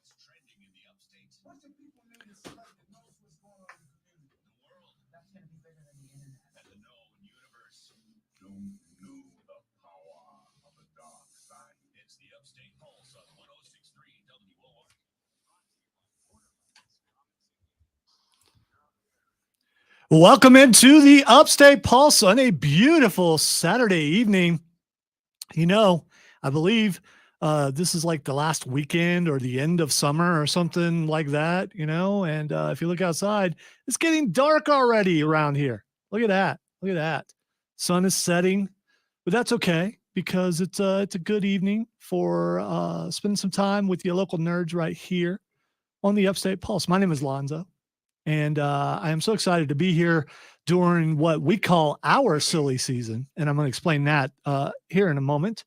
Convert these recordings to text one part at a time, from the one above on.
What's trending in the upstate? What do people need to select that knows what's going on in the community? The world. That's going to be bigger than the internet. And the known universe. Don't know the power of the dark side. It's the Upstate Pulse on 106.3 WOR. Welcome into the Upstate Pulse on a beautiful Saturday evening. You know, I believe this is like the last weekend or the end of summer or something like that, you know, and if you look outside, it's getting dark already around here. Look at that. Look at that. Sun is setting, but that's okay because it's a good evening for spending some time with your local nerds right here on the Upstate Pulse. My name is Lonzo. And I am so excited to be here during what we call our silly season. And I'm going to explain that here in a moment.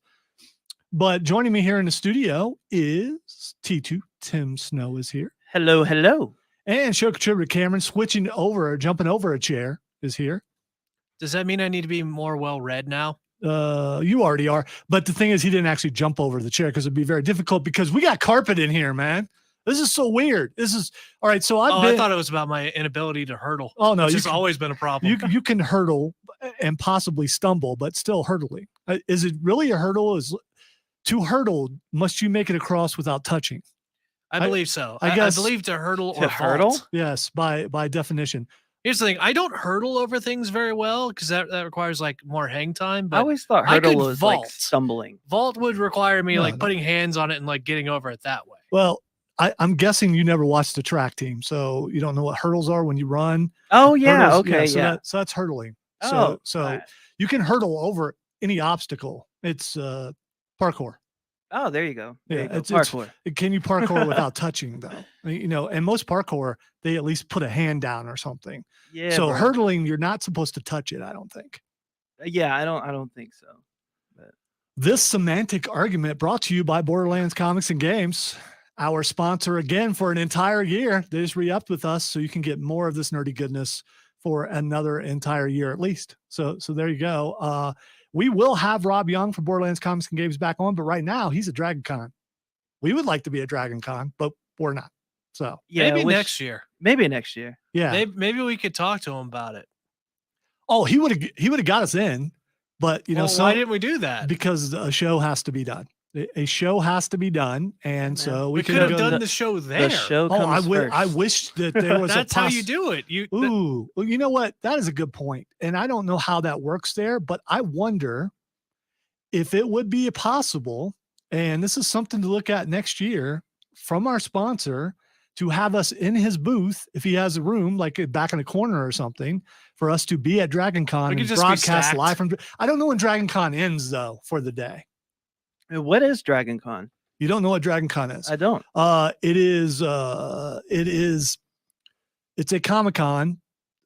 But joining me here in the studio is T2. Tim Snow is here. Hello, hello. And show contributor Cameron jumping over a chair is here. Does that mean I need to be more well-read now? You already are. But the thing is, he didn't actually jump over the chair because it'd be very difficult because we got carpet in here, man. This is so weird. This is all right. So I thought it was about my inability to hurdle. Oh no, which has always been a problem. You can hurdle and possibly stumble, but still hurdling. Is it really a hurdle? To hurdle, must you make it across without touching? I believe so. I guess I believe to hurdle to or hurdle. vault. Yes, by definition. Here's the thing: I don't hurdle over things very well because that requires like more hang time. But I always thought hurdle was like stumbling. Vault would require me putting hands on it and like getting over it that way. Well, I'm guessing you never watched the track team, so you don't know what hurdles are when you run. Oh yeah, hurdles, okay, yeah. So that's hurdling. So you can hurdle over any obstacle. It's parkour. Oh, there you go. There yeah, you go. Parkour. Can you parkour without touching though? You know, and most parkour they at least put a hand down or something. Yeah. So hurdling, you're not supposed to touch it. I don't think. Yeah, I don't think so. But this semantic argument brought to you by Borderlands Comics and Games. Our sponsor again for an entire year. They just re-upped with us so you can get more of this nerdy goodness for another entire year at least. So there you go. We will have Rob Young from Borderlands Comics and Games back on, but right now he's at Dragon Con. We would like to be at Dragon Con, but we're not. So yeah, maybe next year. Maybe next year. Yeah. Maybe we could talk to him about it. Oh, he would have got us in, but you know, why didn't we do that? Because a show has to be done. A show has to be done, and so we could have done the show there. The show comes first. I wish that there was. That's how you do it. Well, you know what? That is a good point, and I don't know how that works there, but I wonder if it would be possible. And this is something to look at next year from our sponsor to have us in his booth if he has a room like back in a corner or something for us to be at Dragon Con and broadcast live from. I don't know when Dragon Con ends though for the day. What is Dragon Con? You don't know what Dragon Con is? I don't. It's a Comic-Con,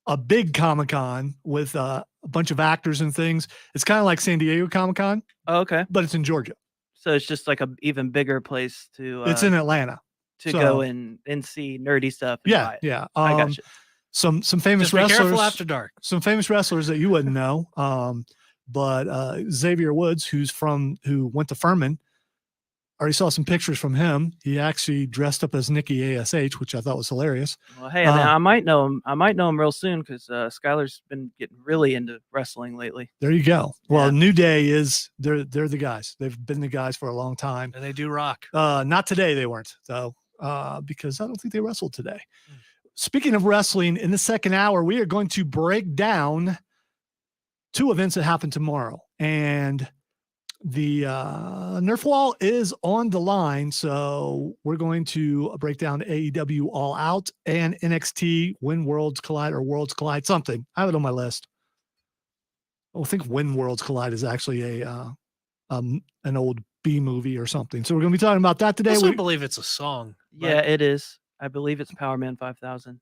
a big Comic-Con with a bunch of actors and things. It's kind of like San Diego Comic-Con. Oh, okay. But it's in Georgia. So it's just like an even bigger place to it's in Atlanta. To go and see nerdy stuff. Yeah, yeah. I got you. Some famous just wrestlers. Be careful after dark. Some famous wrestlers that you wouldn't know. But Xavier Woods, who went to Furman, already saw some pictures from him. He actually dressed up as Nikki ASH, which I thought was hilarious. Well, hey, I might know him. I might know him real soon because Skylar's been getting really into wrestling lately. There you go. Well, New Day they're the guys. They've been the guys for a long time, and they do rock. Not today, they weren't though, because I don't think they wrestled today. Speaking of wrestling, in the second hour, we are going to break down two events that happen tomorrow, and the Nerf wall is on the line. So we're going to break down AEW All Out and NXT When Worlds Collide or Worlds Collide something. I have it on my list. I think When Worlds Collide is actually an old B movie or something. So we're going to be talking about that today. I believe it's a song. Yeah, it is. I believe it's Power Man 5000.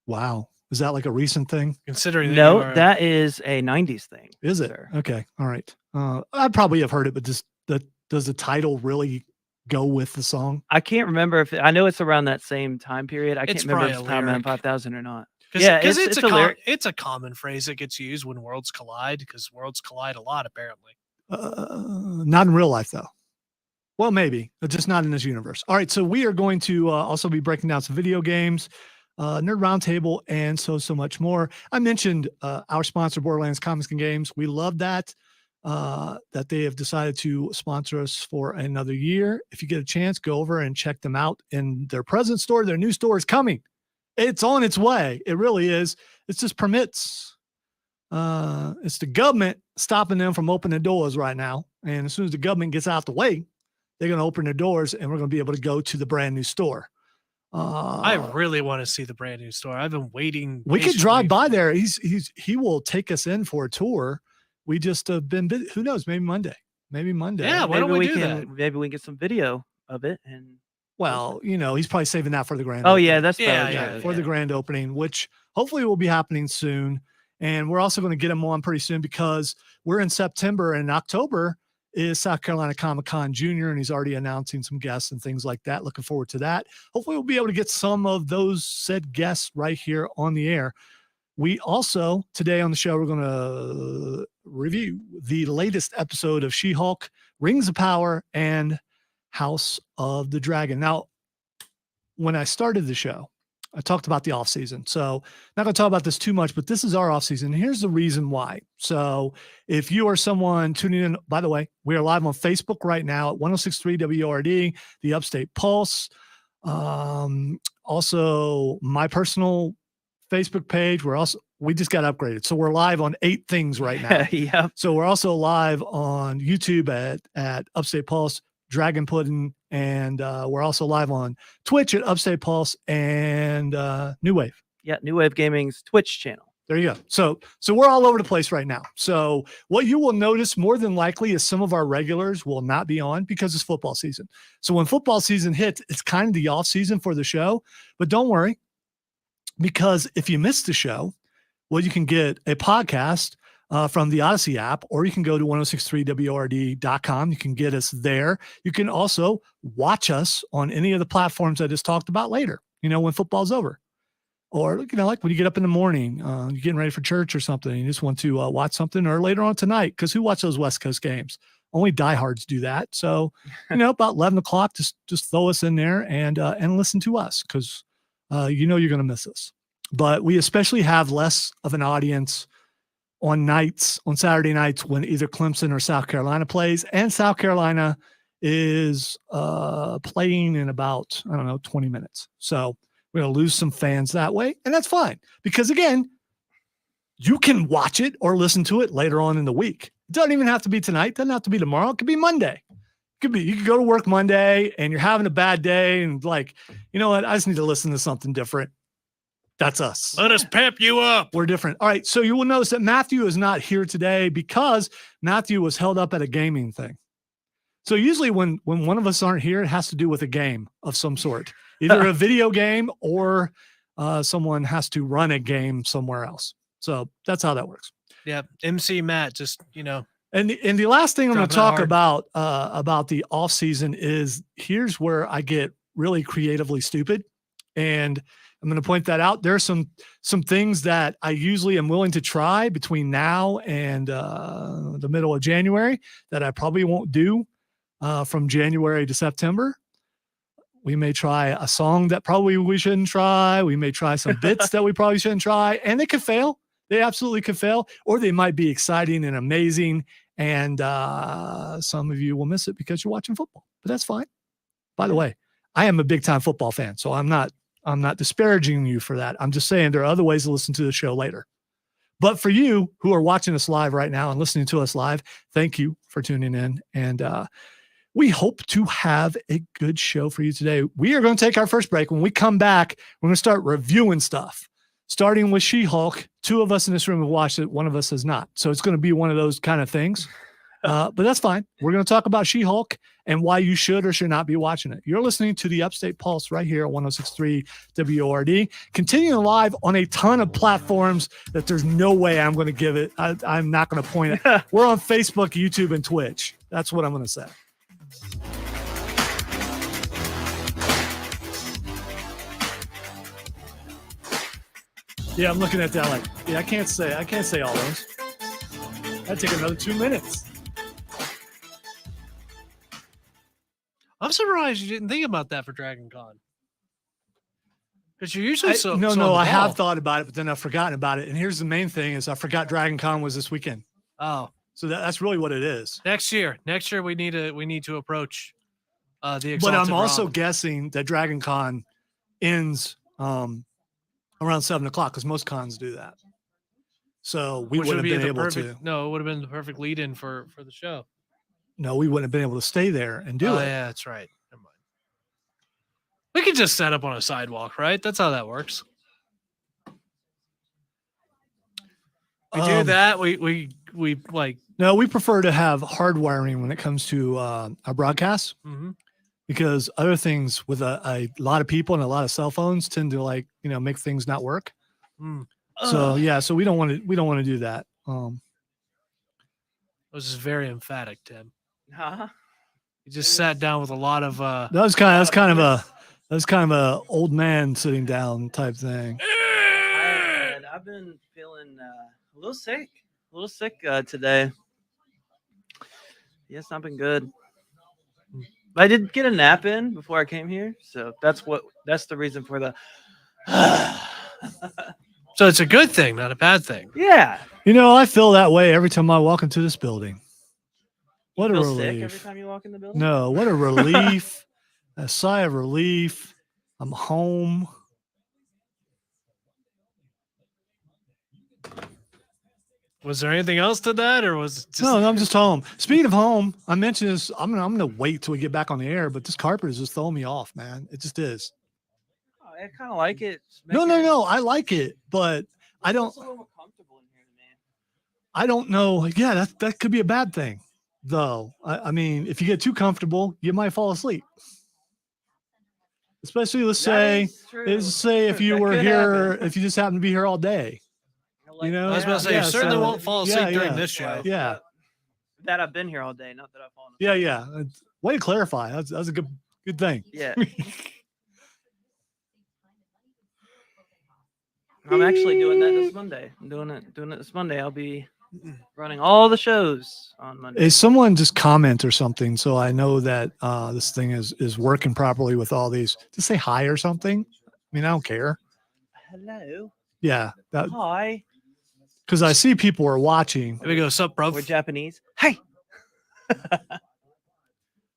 Wow. Is that like a recent thing? Considering that is a 90s thing. Is it? Sir. Okay. All right. I probably have heard it, but does the title really go with the song? I can't remember I know it's around that same time period. I can't remember if it's Power Man 5000 or not. Yeah, it's a common phrase that gets used when worlds collide because worlds collide a lot apparently. Not in real life though. Well, maybe, but just not in this universe. All right, so we are going to also be breaking down some video games, Nerd Roundtable, and so much more. I mentioned our sponsor, Borderlands Comics and Games. We love that they have decided to sponsor us for another year. If you get a chance, go over and check them out in their present store. Their new store is coming. It's on its way. It really is. It's just permits. It's the government stopping them from opening doors right now. And as soon as the government gets out the way, they're going to open their doors and we're going to be able to go to the brand new store. I really want to see the brand new store. I've been waiting. We could drive by there. He will take us in for a tour. We just have been busy. Who knows? Maybe Monday. Yeah, why don't we do that? Maybe we can get some video of it. And well, he's probably saving that for the grand. Oh opening. yeah, that's for the grand opening, which hopefully will be happening soon. And we're also going to get him on pretty soon because we're in September, and October is South Carolina Comic-Con Junior, and he's already announcing some guests and things like that. Looking forward to that. Hopefully we'll be able to get some of those said guests right here on the air. We also, today on the show, we're going to review the latest episode of She-Hulk, Rings of Power, and House of the Dragon. Now, when I started the show, I talked about the off season. So not going to talk about this too much, but this is our off season. Here's the reason why. So if you are someone tuning in, by the way, we are live on Facebook right now at 106.3 WRD, the Upstate Pulse. Also my personal Facebook page. We just got upgraded. So we're live on 8 things right now. Yeah. So we're also live on YouTube at Upstate Pulse, Dragon Pudding, and we're also live on Twitch at Upstate Pulse and New Wave. Yeah, New Wave Gaming's Twitch channel. There you go. So we're all over the place right now. So what you will notice more than likely is some of our regulars will not be on because it's football season. So when football season hits, it's kind of the off season for the show. But don't worry, because if you missed the show, well, you can get a podcast from the Odyssey app, or you can go to 1063wrd.com. You can get us there. You can also watch us on any of the platforms I just talked about later, when football's over. Or, like when you get up in the morning, you're getting ready for church or something, and you just want to watch something, or later on tonight, because who watches those West Coast games? Only diehards do that. So, about 11 o'clock, just throw us in there and listen to us, because you're going to miss us. But we especially have less of an audience on Saturday nights when either Clemson or South Carolina plays, and South Carolina is playing in about, 20 minutes. So we're going to lose some fans that way, and that's fine, because again, you can watch it or listen to it later on in the week. It doesn't even have to be tonight. It doesn't have to be tomorrow. It could be Monday. You could go to work Monday and you're having a bad day and like, you know what? I just need to listen to something different. That's us. Let us pep you up. We're different. All right. So you will notice that Matthew is not here today because Matthew was held up at a gaming thing. So usually when one of us aren't here, it has to do with a game of some sort, either a video game or someone has to run a game somewhere else. So that's how that works. Yeah. MC Matt, just, And the last thing I'm going to talk hard. about the off season is here's where I get really creatively stupid. And I'm going to point that out. There are some things that I usually am willing to try between now and the middle of January that I probably won't do from January to September. We may try a song that probably we shouldn't try. We may try some bits that we probably shouldn't try, and they could fail. They absolutely could fail, or they might be exciting and amazing. And some of you will miss it because you're watching football, but that's fine. By the way, I am a big time football fan, so I'm not disparaging you for that. I'm just saying there are other ways to listen to the show later. But for you who are watching us live right now and listening to us live, thank you for tuning in. And we hope to have a good show for you today. We are going to take our first break. When we come back, we're going to start reviewing stuff, starting with She-Hulk. 2 of us in this room have watched it. 1 of us has not. So it's going to be one of those kind of things. But that's fine. We're going to talk about She-Hulk and why you should or should not be watching it. You're listening to the Upstate Pulse right here at 106.3 WORD. Continuing live on a ton of platforms that there's no way I'm going to give it. I'm not going to point it. We're on Facebook, YouTube, and Twitch. That's what I'm going to say. Yeah, I'm looking at that like, yeah, I can't say all those. That'd take another 2 minutes. I'm surprised you didn't think about that for Dragon Con. Because you're usually so no, so no, on the I have ball. thought about it, but then I've forgotten about it. And here's the main thing: is I forgot Dragon Con was this weekend. Oh, So that's really what it is. next year we need to approach the But Exalted I'm also Realm. guessing that Dragon Con ends around 7 o'clock because most cons do that. So we Which wouldn't would have be been the able perfect, to. No, it would have been the perfect lead-in for the show. No, we wouldn't have been able to stay there and do it. Yeah, that's right. Never mind. We could just set up on a sidewalk, right? That's how that works. We do that. We like. No, we prefer to have hard wiring when it comes to our broadcasts Mhm. because other things with a lot of people and a lot of cell phones tend to make things not work. Mm. So yeah, so we don't want to do that. This is very emphatic, Tim. Huh? You just sat down with a lot of. That was kind of a old man sitting down type thing. I've been feeling a little sick today. Yes, not been good. I did get a nap in before I came here, so that's the reason for the. So it's a good thing, not a bad thing. Yeah. I feel that way every time I walk into this building. What a You feel sick relief. every time you walk in the building? No, what a relief. A sigh of relief. I'm home. Was there anything else to that, or was it just... No, I'm just home. Speaking of home, I mentioned this. I'm gonna wait till we get back on the air, but this carpet is just throwing me off, man. It just is. Oh, I kind of like it. No. I like it, but I don't. It's a little more comfortable in here, man. I don't know. Yeah, that could be a bad thing, though. I mean, if you get too comfortable, you might fall asleep. Especially, let's say if you That were could here, happen. if you just happen to be here all day. I know? I was about to say, Yeah, you certainly so- won't fall asleep yeah, during yeah. this show. Yeah. That I've been here all day, not that I've fallen asleep. Yeah. Way to clarify. That's a good thing. Yeah. I'm actually doing that this Monday. I'm doing it this Monday. I'll be running all the shows on Monday. Is someone just comment or something so I know that this thing is working properly with all these? Just say hi or something. I mean, I don't care. Hello. Yeah, Hi. because I see people are watching. There we go. Sup, bro? We're Japanese. Hey. I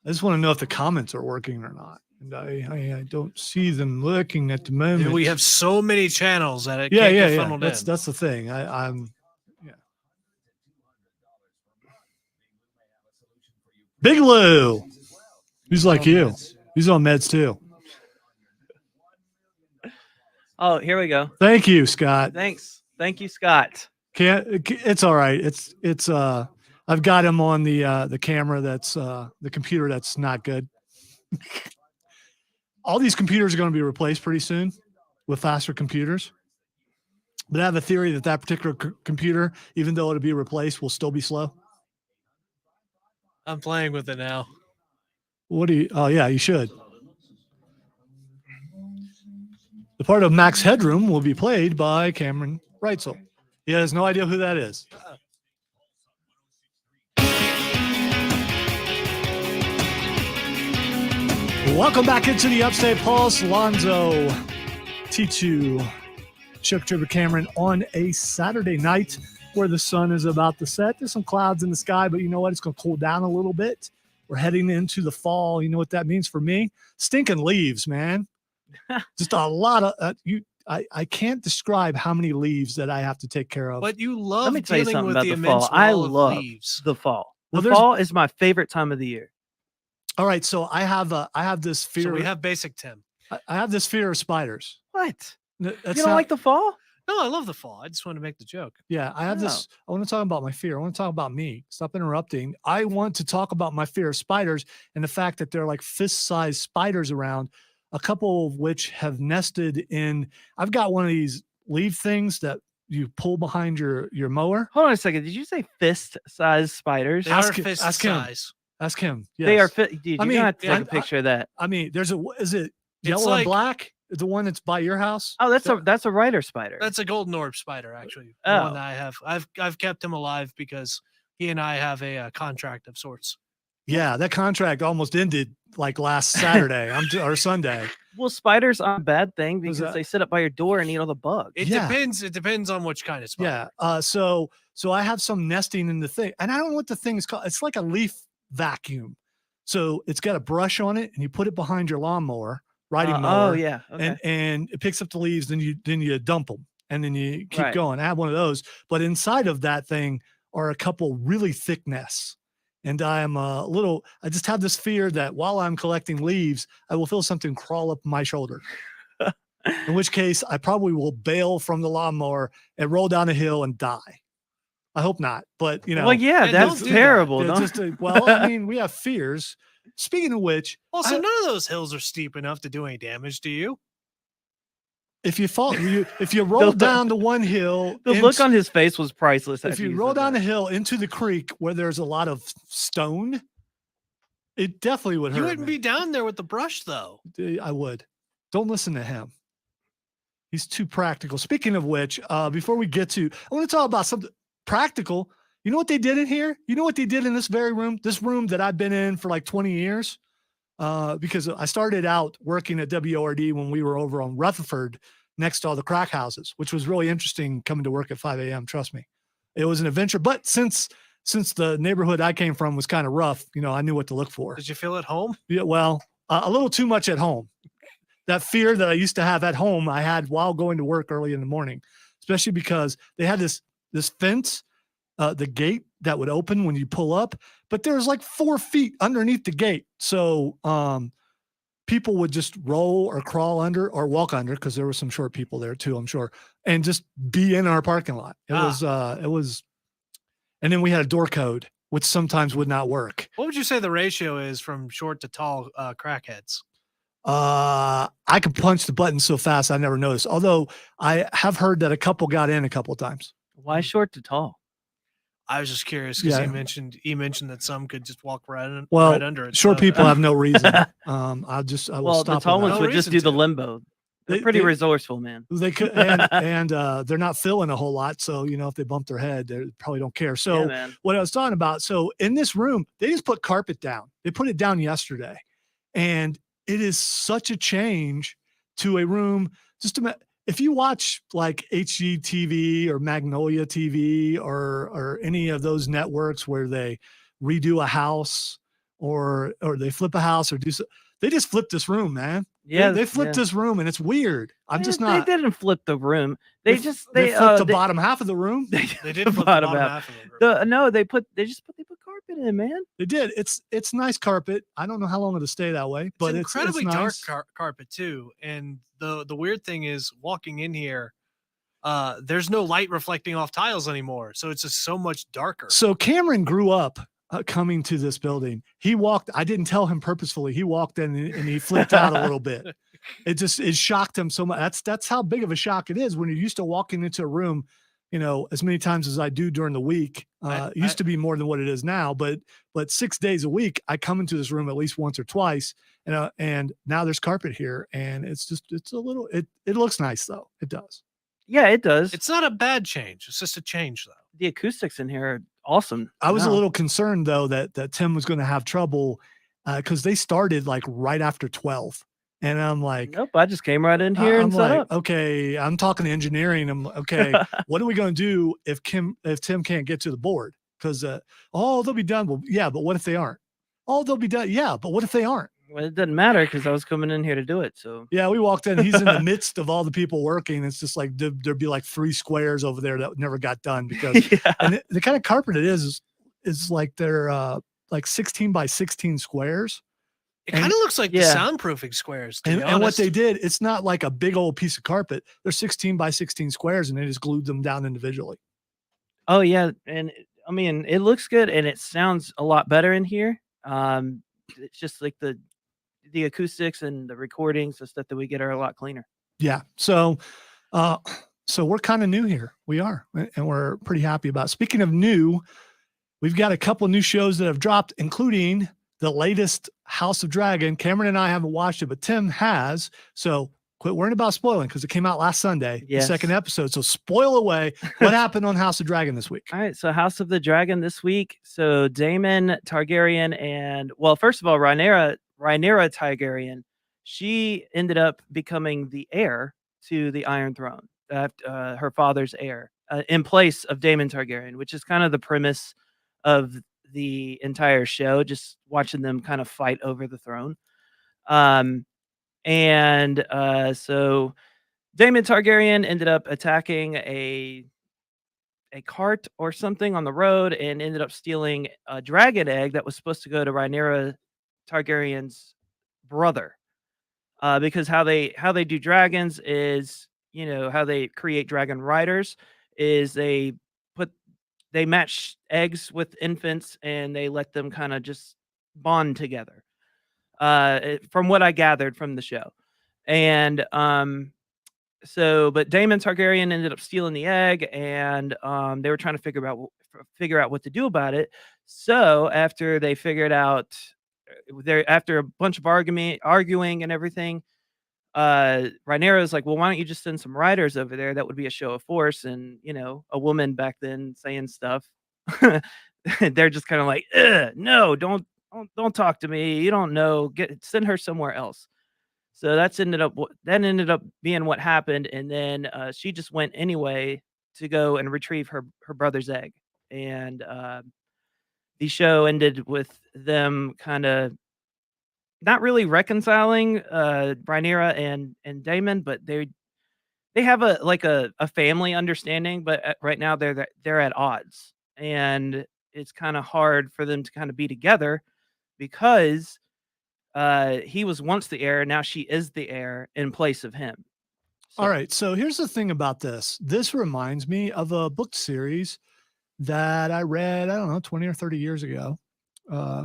just want to know if the comments are working or not. And I don't see them looking at the moment. We have so many channels that it yeah. can't get funneled in. That's the thing. I'm Big Lou. He's like you. He's on meds too. Oh, here we go. Thank you, Scott. Thanks. Thank you, Scott. It's all right. It's I've got him on the camera that's the computer that's not good. All these computers are going to be replaced pretty soon with faster computers. But I have a theory that particular computer, even though it'll be replaced, will still be slow. I'm playing with it now. Oh yeah, you should. The part of Max Headroom will be played by Cameron Reitzel. He has no idea who that is. Welcome back into the Upstate Pulse. Lonzo, T2, Chuck Tripper Cameron on a Saturday night where the sun is about to set. There's some clouds in the sky, but you know what? It's going to cool down a little bit. We're heading into the fall. You know what that means for me? Stinking leaves, man. Just a lot of I can't describe how many leaves that I have to take care of. But you Let love me tell you dealing something with about the the fall. immense I wall of love leaves. the fall. Well, The there's- fall is my favorite time of the year. All right, so I have this fear. So we have basic Tim. I have this fear of spiders. What? That's You don't like the fall? No, I love the fall. I just want to make the joke. Yeah, I have this. I want to talk about my fear. I want to talk about me. Stop interrupting. I want to talk about my fear of spiders and the fact that there are like fist-sized spiders around, a couple of which have nested in. I've got one of these leaf things that you pull behind your mower. Hold on a second. Did you say fist-sized spiders? They Ask are him- fist ask him. size. Ask him. Yes. They are fit. Dude, you're I mean, gonna have to take yeah, a picture of that. I mean, is it It's yellow like- and black? The one that's by your house? Oh, that's a rider spider. That's a golden orb spider, actually. The Oh. one that I have. I've kept him alive because he and I have a contract of sorts. Yeah, that contract almost ended like last Saturday or Sunday. Well, spiders aren't a bad thing Was because that- they sit up by your door and eat all the bugs. It Yeah. depends. It depends on which kind of spider. Yeah. So I have some nesting in the thing, and I don't know what the thing is called. It's like a leaf vacuum. So it's got a brush on it, and you put it behind your lawnmower, riding mower. Oh yeah. Okay. and it picks up the leaves. Then you dump them, and then you keep Right. going. I have one of those, but inside of that thing are a couple really thick nests. And I just have this fear that while I'm collecting leaves, I will feel something crawl up my shoulder. In which case, I probably will bail from the lawnmower and roll down a hill and die. I hope not, but well, yeah, Yeah, that's don't do that. terrible. yeah, Don't- well, I mean, we have fears. Speaking of which, Also, I- none of those hills are steep enough to do any damage to you. if you roll down the one hill, the look on his face was priceless. if after you said roll down that. the hill into the creek where there's a lot of stone, it definitely would hurt. You wouldn't me. be down there with the brush, though. I would. Don't listen to him. He's too practical. Speaking of which, before we get to, I want to talk about something practical. You know what they did in here? You know what they did in this very room? This room that I've been in for like 20 years? Because I started out working at WORD when we were over on Rutherford next to all the crack houses, which was really interesting coming to work at 5 a.m. Trust me. It was an adventure. But since the neighborhood I came from was kind of rough, I knew what to look for. Did you feel at home? Yeah, well, a little too much at home. That fear that I used to have at home, I had while going to work early in the morning, especially because they had this fence, the gate that would open when you pull up, but there was like 4 feet underneath the gate. So people would just roll or crawl under or walk under, because there were some short people there too, I'm sure, and just be in our parking lot. It was, and then we had a door code, which sometimes would not work. What would you say the ratio is from short to tall crackheads? I could punch the button so fast I never noticed. Although I have heard that a couple got in a couple of times. Why short to tall? I was just curious because Yeah. he mentioned that some could just walk right Well, under it. Short So- people have no reason. I will Well, stop. the tall with ones that. No would just reason do the to. limbo. They're They- pretty they- resourceful, man. They could, and they're not feeling a whole lot. So if they bump their head, they probably don't care. So Yeah, man. what I was talking about. So in this room, they just put carpet down. They put it down yesterday, and it is such a change to a room. If you watch like HGTV or Magnolia TV or any of those networks where they redo a house or they flip a house or they just flip this room, man. Yeah, They flipped this room, and it's weird. I'm just They not. didn't flip the room. They flipped flipped the bottom half of the room. They did the flip the bottom bottom half. half of the room. They put carpet in, man. They did. It's nice carpet. I don't know how long it'll stay that way, but It's incredibly dark nice. carpet too. And the weird thing is, walking in here, there's no light reflecting off tiles anymore, so it's just so much darker. So Cameron grew up coming to this building. He walked. I didn't tell him purposefully. He walked in and he flipped out a little bit. It shocked him so much. That's how big of a shock it is when you're used to walking into a room, as many times as I do during the week. It used to be more than what it is now, but 6 days a week, I come into this room at least once or twice, and now there's carpet here, and it's a little. It looks nice though. It does. Yeah, it does. It's not a bad change. It's just a change, though. The acoustics in here are awesome. I was a now. little concerned though that Tim was going to have trouble because they started like right after 12, and I'm like, Nope, I just came right in here I'm and set like, up. okay, I'm talking to engineering. I'm okay. What are we going to do if Tim can't get to the board? Because they'll be done. Well, yeah, but what if they aren't? Oh, they'll be done. Yeah, but what if they aren't? Well, it doesn't matter because I was coming in here to do it. So Yeah, we walked in. He's in the midst of all the people working. It's just like there'd be like 3 squares over there that never got done because yeah. and the kind of carpet it is like they're like 16 by 16 squares. It And- kind of looks like the Yeah. soundproofing squares. To And, be and what honest. they did, it's not like a big old piece of carpet. They're 16 by 16 squares, and they just glued them down individually. Oh yeah, and I mean it looks good and it sounds a lot better in here. It's just like the acoustics and the recordings and stuff that we get are a lot cleaner. Yeah. So we're kind of new here. We are, and we're pretty happy about it. Speaking of new, we've got a couple new shows that have dropped, including the latest House of Dragon. Cameron and I haven't watched it, but Tim has. So quit worrying about spoiling because it came out last Sunday, the Yes. second episode. So spoil away. What happened on House of Dragon this week? All right, so House of the Dragon this week. So Daemon Targaryen and, well, first of all, Rhaenyra Targaryen, she ended up becoming the heir to the Iron Throne, her father's heir, in place of Daemon Targaryen, which is kind of the premise of the entire show, just watching them kind of fight over the throne. So Daemon Targaryen ended up attacking a cart or something on the road and ended up stealing a dragon egg that was supposed to go to Rhaenyra Targaryen's brother. Because how they do dragons is, how they create dragon riders is they match eggs with infants and they let them kind of just bond together. From what I gathered from the show. And but Daemon Targaryen ended up stealing the egg, and they were trying to figure out what to do about it. So after they figured out, after a bunch of arguing and everything, Rhaenyra is like, well, why don't you just send some riders over there? That would be a show of force. And a woman back then saying stuff, they're just kind of like, no, don't talk to me. You don't know. Send her somewhere else. So that ended up being what happened, and then she just went anyway to go and retrieve her brother's egg, and the show ended with them kind of not really reconciling, Rhaenyra and Daemon, but they have a family understanding, but right now they're at odds, and it's kind of hard for them to kind of be together because he was once the heir, now she is the heir in place of him. All right. So here's the thing about this. This reminds me of a book series that I read, I don't know, 20 or 30 years ago,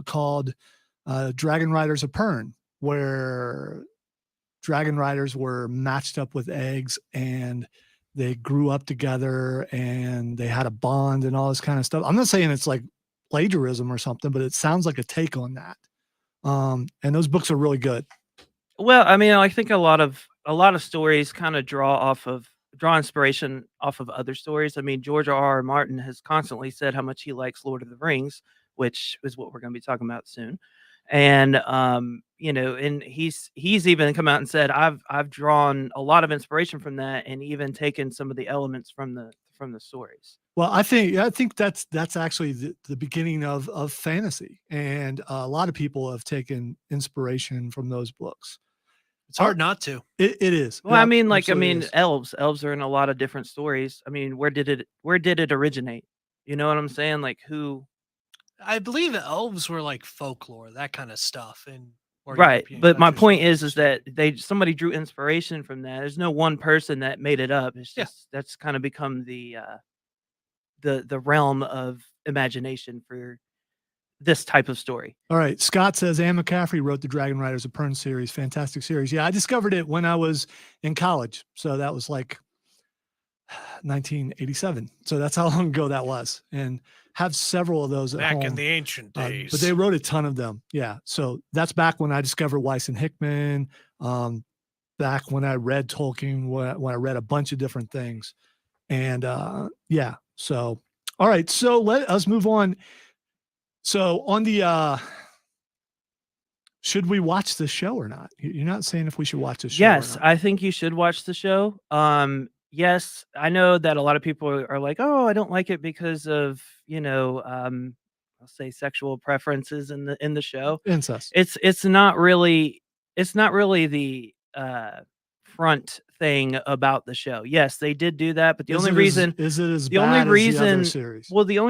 called Dragon Riders of Pern, where dragon riders were matched up with eggs and they grew up together and they had a bond and all this kind of stuff. I'm not saying it's like plagiarism or something, but it sounds like a take on that. And those books are really good. Well, I mean, I think a lot of stories kind of draw inspiration off of other stories. I mean, George R.R. Martin has constantly said how much he likes Lord of the Rings, which is what we're going to be talking about soon. And and he's even come out and said, I've drawn a lot of inspiration from that, and even taken some of the elements from the stories. Well, I think that's actually the beginning of fantasy, and a lot of people have taken inspiration from those books. It's hard not to. It is. Well, It elves are in a lot of different stories. I mean, where did it originate? You know what I'm saying? Like, who? I believe elves were like folklore, that kind of stuff, and Right. But my point is that somebody drew inspiration from that. There's no one person that made it up. It's just that's kind of become the realm of imagination for this type of story. All right. Scott says Anne McCaffrey wrote the Dragon Riders of Pern series. Fantastic series. Yeah, I discovered it when I was in college. So that was like 1987. So that's how long ago that was. And have several of those at home. Back in the ancient days. But they wrote a ton of them. Yeah. So that's back when I discovered Weiss and Hickman. Back when I read Tolkien, when I read a bunch of different things. And yeah. So, all right. So let us move on. So on the should we watch the show or not? You're not saying if we should watch the show. Yes, or not. I think you should watch the show. Yes, I know that a lot of people are like, "Oh, I don't like it because of, I'll say sexual preferences in the show." Incest. It's not really the front thing about the show. Yes, they did do that, but the only reason the only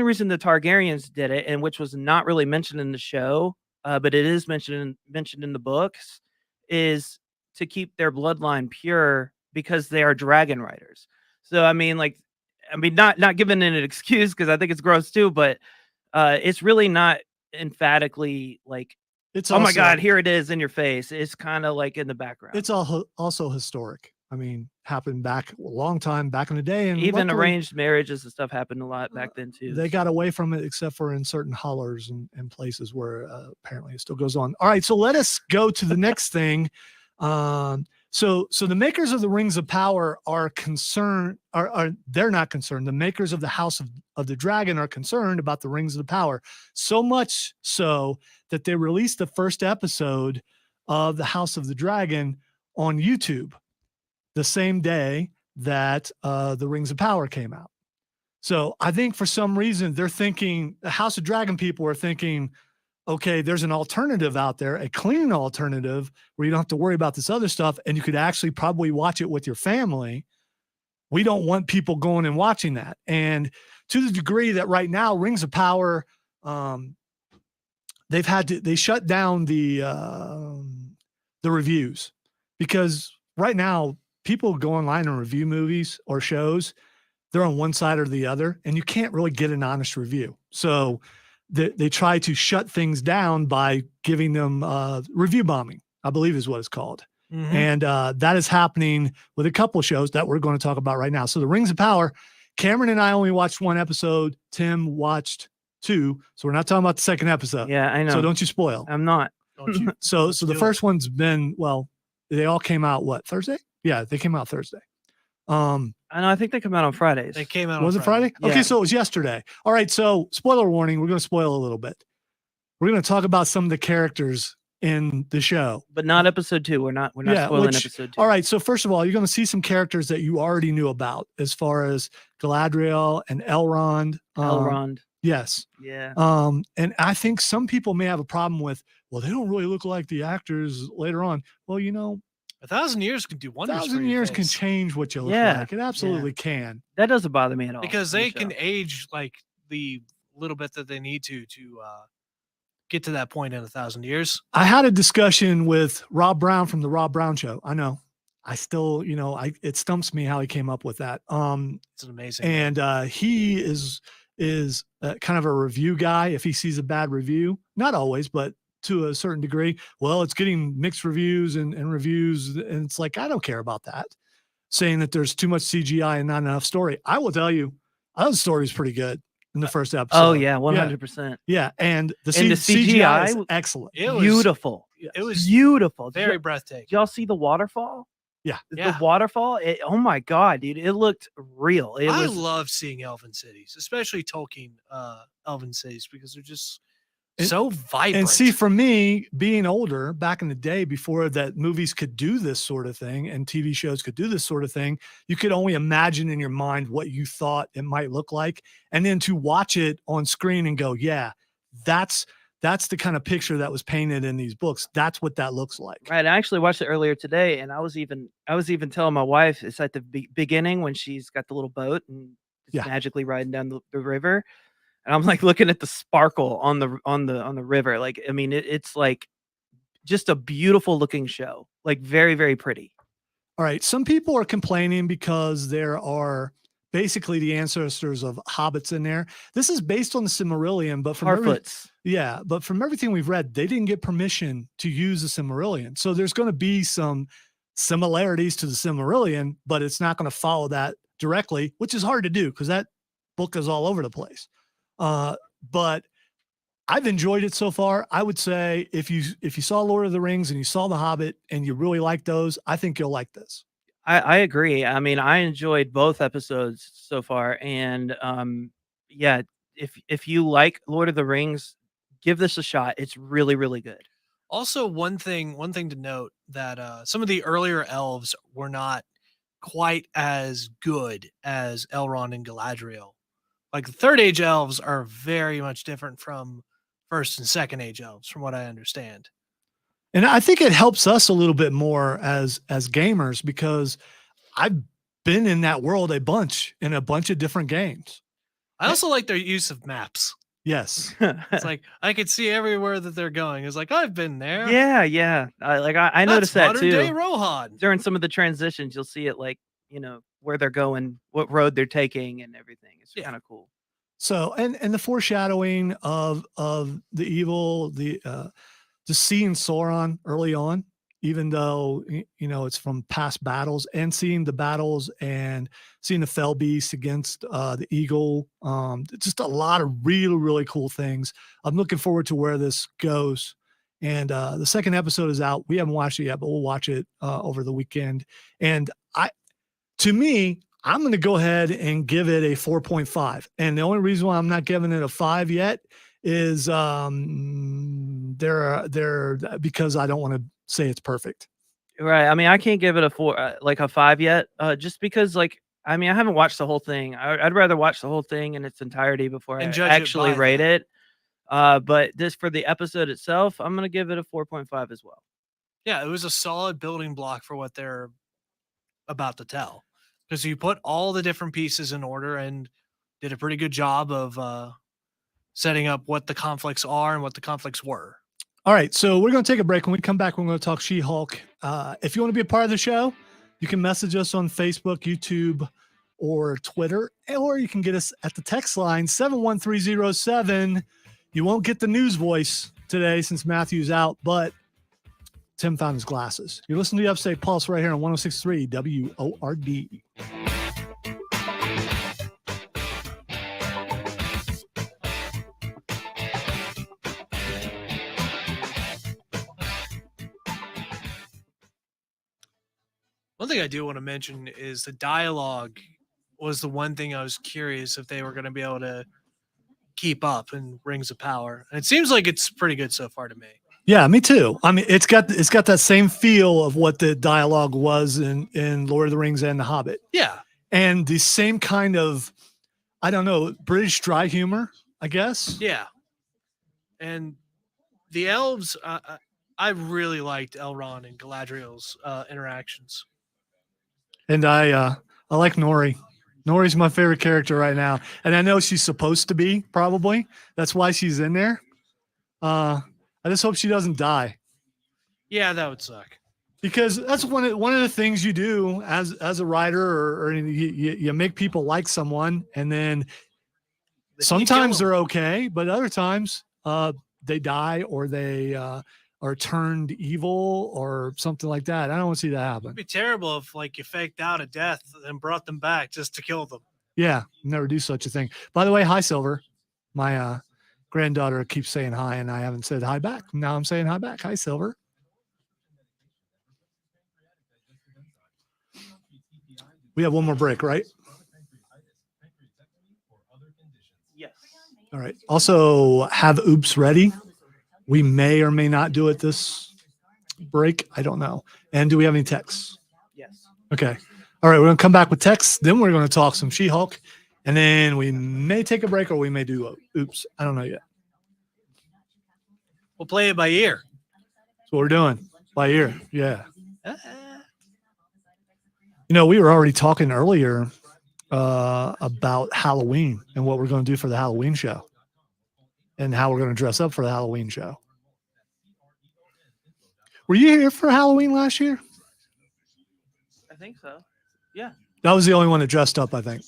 reason the Targaryens did it, and which was not really mentioned in the show, but it is mentioned in the books, is to keep their bloodline pure because they are dragon riders. So I mean, not giving it an excuse because I think it's gross too, but it's really not emphatically like, it's oh my God, here it is in your face. It's kind of like in the background. It's also historic. I mean, happened back a long time back in the day, and even arranged marriages and stuff happened a lot back then too. They got away from it, except for in certain hollers and places where apparently it still goes on. All right, so let us go to the next thing. So the makers of the Rings of Power are concerned, they're not concerned. The makers of the House of the Dragon are concerned about the Rings of the Power, so much so that they released the first episode of the House of the Dragon on YouTube the same day that the Rings of Power came out. So I think for some reason they're thinking, the House of Dragon people are thinking, okay, there's an alternative out there, a clean alternative where you don't have to worry about this other stuff, and you could actually probably watch it with your family. We don't want people going and watching that. And to the degree that right now, Rings of Power, they shut down the reviews, because right now people go online and review movies or shows. They're on one side or the other, and you can't really get an honest review. So they try to shut things down by giving them review bombing, I believe is what it's called. Mhm. And that is happening with a couple of shows that we're going to talk about right now. So the Rings of Power, Cameron and I only watched one episode. Tim watched 2. So we're not talking about the second episode. Yeah, I know. So don't you spoil. I'm not. Don't you? So Let's the do it. first one's been, well, they all came out Thursday? Yeah, they came out Thursday. I know. I think they come out on Fridays. They came out. Was on it Friday? Yeah. Okay, so it was yesterday. All right, so spoiler warning, we're going to spoil a little bit. We're going to talk about some of the characters in the show. But not episode 2. We're not Yeah, spoiling which- episode 2. All right, so first of all, you're going to see some characters that you already knew about, as far as Galadriel and Elrond. Elrond. Yes. Yeah. And I think some people may have a problem with, well, they don't really look like the actors later on. Well, 1,000 years can do wonders. for 1,000 your years can face. change what you look Yeah, like. It absolutely can. That doesn't bother me at all. because in the they can show. age like the little bit that they need to get to that point in 1,000 years. I had a discussion with Rob Brown from the Rob Brown Show. I know. I still, it stumps me how he came up with that. It's amazing. And he is kind of a review guy. If he sees a bad review, not always, but to a certain degree, well, it's getting mixed reviews and reviews. And it's like, I don't care about that. Saying that there's too much CGI and not enough story. I will tell you, I thought the story was pretty good in the first episode. Oh yeah, 100%. Yeah. And the And the CGI is CGI excellent. It was Beautiful. It was Beautiful. very Did breathtaking. y'all see the waterfall? Yeah. Yeah. The waterfall. Oh my god, dude! It looked real. It I was. love seeing elven cities, especially Tolkien elven cities, because they're just And- so vibrant. And see, for me, being older back in the day, before that movies could do this sort of thing and TV shows could do this sort of thing, you could only imagine in your mind what you thought it might look like. And then to watch it on screen and go, yeah, that's the kind of picture that was painted in these books. That's what that looks like. Right, I actually watched it earlier today, and I was even telling my wife it's at the beginning when she's got the little boat and it's Yeah. magically riding down the river, and I'm like looking at the sparkle on the river. Like, I mean, it's like just a beautiful looking show, like very very pretty. All right. Some people are complaining because there are basically the ancestors of hobbits in there. This is based on the Silmarillion, but from Harfoots. but from everything we've read, they didn't get permission to use the Silmarillion. So there's going to be some similarities to the Silmarillion, but it's not going to follow that directly, which is hard to do because that book is all over the place. But I've enjoyed it so far. I would say if you saw Lord of the Rings and you saw The Hobbit and you really like those, I think you'll like this. I agree. I mean, I enjoyed both episodes so far, and yeah, if you like Lord of the Rings, give this a shot. It's really really good. Also, one thing to note that some of the earlier elves were not quite as good as Elrond and Galadriel. Like the Third Age elves are very much different from First and Second Age elves, from what I understand. And I think it helps us a little bit more as gamers because I've been in that world in a bunch of different games. I also like their use of maps. Yes. It's like I could see everywhere that they're going. It's like I've been there. yeah. I noticed that modern day too. Rohan. During some of the transitions, you'll see it like where they're going, what road they're taking, and everything. It's Yeah. kind of cool. So, and the foreshadowing of the evil, just seeing Sauron early on, even though it's from past battles, and seeing the battles and seeing the fell beast against the eagle, just a lot of really really cool things. I'm looking forward to where this goes, And the second episode is out. We haven't watched it yet, but we'll watch it over the weekend. And to me, I'm going to go ahead and give it a 4.5. And the only reason why I'm not giving it a 5 yet is because I don't want to say it's perfect. Right. I mean, I can't give it a 4, like a 5 yet, just because, like, I mean, I haven't watched the whole thing. I'd rather watch the whole thing in its entirety before And I judge it actually by rate that. it. But this for the episode itself, I'm gonna give it a 4.5 as well. Yeah, it was a solid building block for what they're about to tell, because you put all the different pieces in order and did a pretty good job of setting up what the conflicts are and what the conflicts were. All right, so we're going to take a break. When we come back, we're going to talk She-Hulk. If you want to be a part of the show, you can message us on Facebook, YouTube, or Twitter, or you can get us at the text line 71307. You won't get the news voice today since Matthew's out, but Tim found his glasses. You're listening to the Upstate Pulse right here on 106.3 WORD. One thing I do want to mention is the dialogue was the one thing I was curious if they were going to be able to keep up in Rings of Power. And it seems like it's pretty good so far to me. Yeah, me too. I mean, it's got that same feel of what the dialogue was in Lord of the Rings and The Hobbit. Yeah. And the same kind of, I don't know, British dry humor, I guess. Yeah. And the elves, I really liked Elrond and Galadriel's interactions. And I like Nori. Nori's my favorite character right now. And I know she's supposed to be, probably. That's why she's in there. I just hope she doesn't die. Yeah, that would suck. Because that's one of the things you do as a writer, or you make people like someone, and then sometimes they're okay, but other times they die, or they are turned evil or something like that. I don't want to see that happen. It'd be terrible if like you faked out a death and brought them back just to kill them. Yeah, never do such a thing. By the way, hi Silver. My granddaughter keeps saying hi, and I haven't said hi back. Now I'm saying hi back. Hi Silver. We have one more break, right? Yes. All right. Also, have Oops ready. We may or may not do it this break. I don't know. And do we have any texts? Yes. Okay. All right. We're going to come back with texts. Then we're going to talk some She-Hulk. And then we may take a break, or we may do Oops. I don't know yet. We'll play it by ear. That's what we're doing. By ear. Yeah. You know, we were already talking earlier about Halloween and what we're going to do for the Halloween show and how we're going to dress up for the Halloween show. Were you here for Halloween last year? I think so. Yeah. That was the only one that dressed up, I think.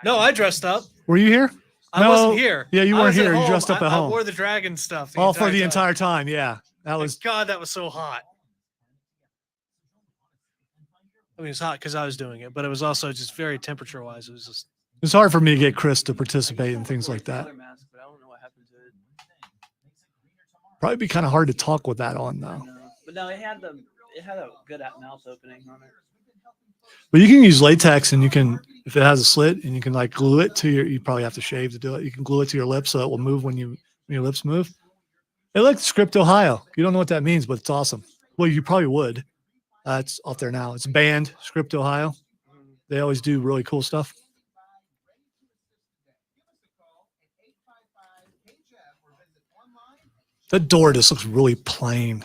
No, I dressed up. Were you here? I wasn't here. Yeah, you I weren't was at here. You home. dressed up at home. I wore the dragon stuff. All for the entire time. Yeah. That was. God, that was so hot. I mean, it's hot because I was doing it, but it was also just very temperature wise. It was just. It's hard for me to get Chris to participate in things like that. Mask, but I don't know what happened to it. Probably be kind of hard to talk with that on, though. But no, it had a good mouth opening on it. But you can use latex, and you can, if it has a slit, and you can like glue it to your. You probably have to shave to do it. You can glue it to your lips so it will move when your lips move. It like Script Ohio. You don't know what that means, but it's awesome. Well, you probably would. It's off there now. It's banned, Script Ohio. They always do really cool stuff. The door just looks really plain.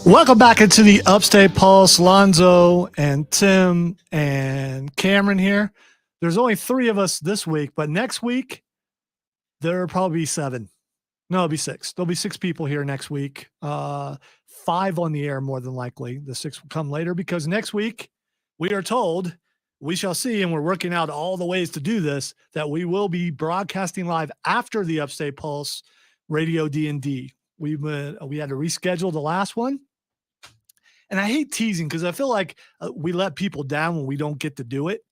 Welcome back into the Upstate Pulse. Lonzo and Tim and Cameron here. There's only 3 of us this week, but next week there'll probably be 7. No, it'll be 6. There'll be 6 people here next week. 5 on the air more than likely. The 6 will come later because next week we are told, we shall see, and we're working out all the ways to do this, that we will be broadcasting live after the Upstate Pulse Radio D&D. We had to reschedule the last one. And I hate teasing because I feel like we let people down when we don't get to do it.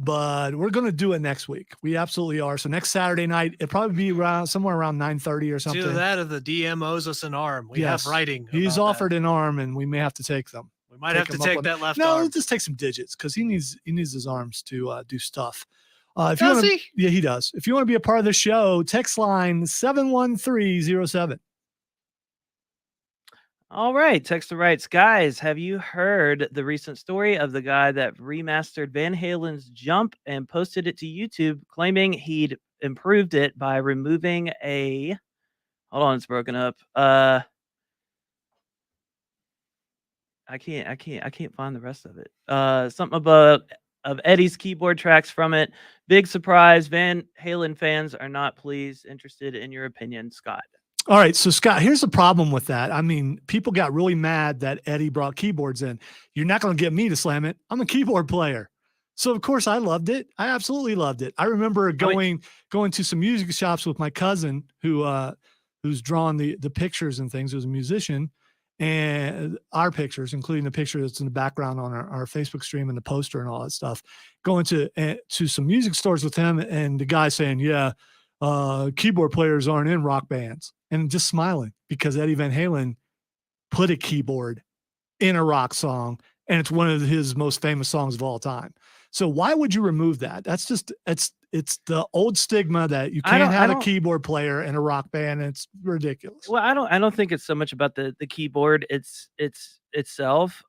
But we're going to do it next week. We absolutely are. So next Saturday night, it'll probably be somewhere around 9:30 or something. Either that or the DM owes us an arm. We have writing. He's offered an arm, and we may have to take them. We might have to take that left arm. No, arm. just take some digits because he needs his arms to do stuff. Does he? Yeah, he does. If you want to be a part of the show, text line 71307. All right, Texter writes, guys, have you heard the recent story of the guy that remastered Van Halen's Jump and posted it to YouTube, claiming he'd improved it by removing a... Hold on, it's broken up. I can't find the rest of it. Something about of Eddie's keyboard tracks from it. Big surprise. Van Halen fans are not pleased. Interested in your opinion, Scott. All right. So, Scott, here's the problem with that. I mean, people got really mad that Eddie brought keyboards in. You're not going to get me to slam it. I'm a keyboard player. So, of course, I loved it. I absolutely loved it. I remember going to some music shops with my cousin who's drawn the pictures and things, who's a musician, and our pictures, including the picture that's in the background on our Facebook stream and the poster and all that stuff, going to some music stores with him, and the guy saying, yeah, keyboard players aren't in rock bands, and just smiling because Eddie Van Halen put a keyboard in a rock song, and it's one of his most famous songs of all time. So why would you remove that? That's just, it's the old stigma that you can't have a keyboard player in a rock band. And it's ridiculous. Well, I don't think it's so much about the keyboard itself,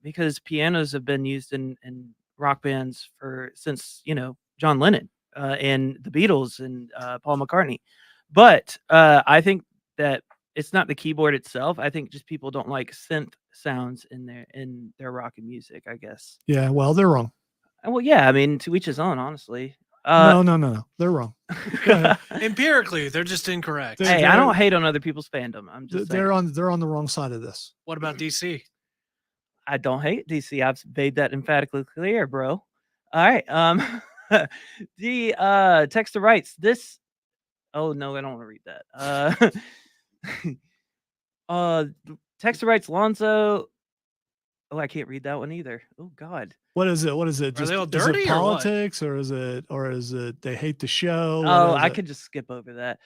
because pianos have been used in rock bands since John Lennon and the Beatles and Paul McCartney. But I think that it's not the keyboard itself. I think just people don't like synth sounds in their rock and music, I guess. Yeah, well, they're wrong. Well, yeah, I mean, to each his own, honestly. No. They're wrong. Empirically, they're just incorrect. Hey, I don't hate on other people's fandom. I'm just they're on the wrong side of this. What about DC? I don't hate DC. I've made that emphatically clear, bro. All right. The texter writes this. Oh no, I don't want to read that. Texter writes Lonzo. Oh, I can't read that one either. Oh God. What is it? Are they all dirty, is it politics or is it they hate the show? Oh, I could just skip over that.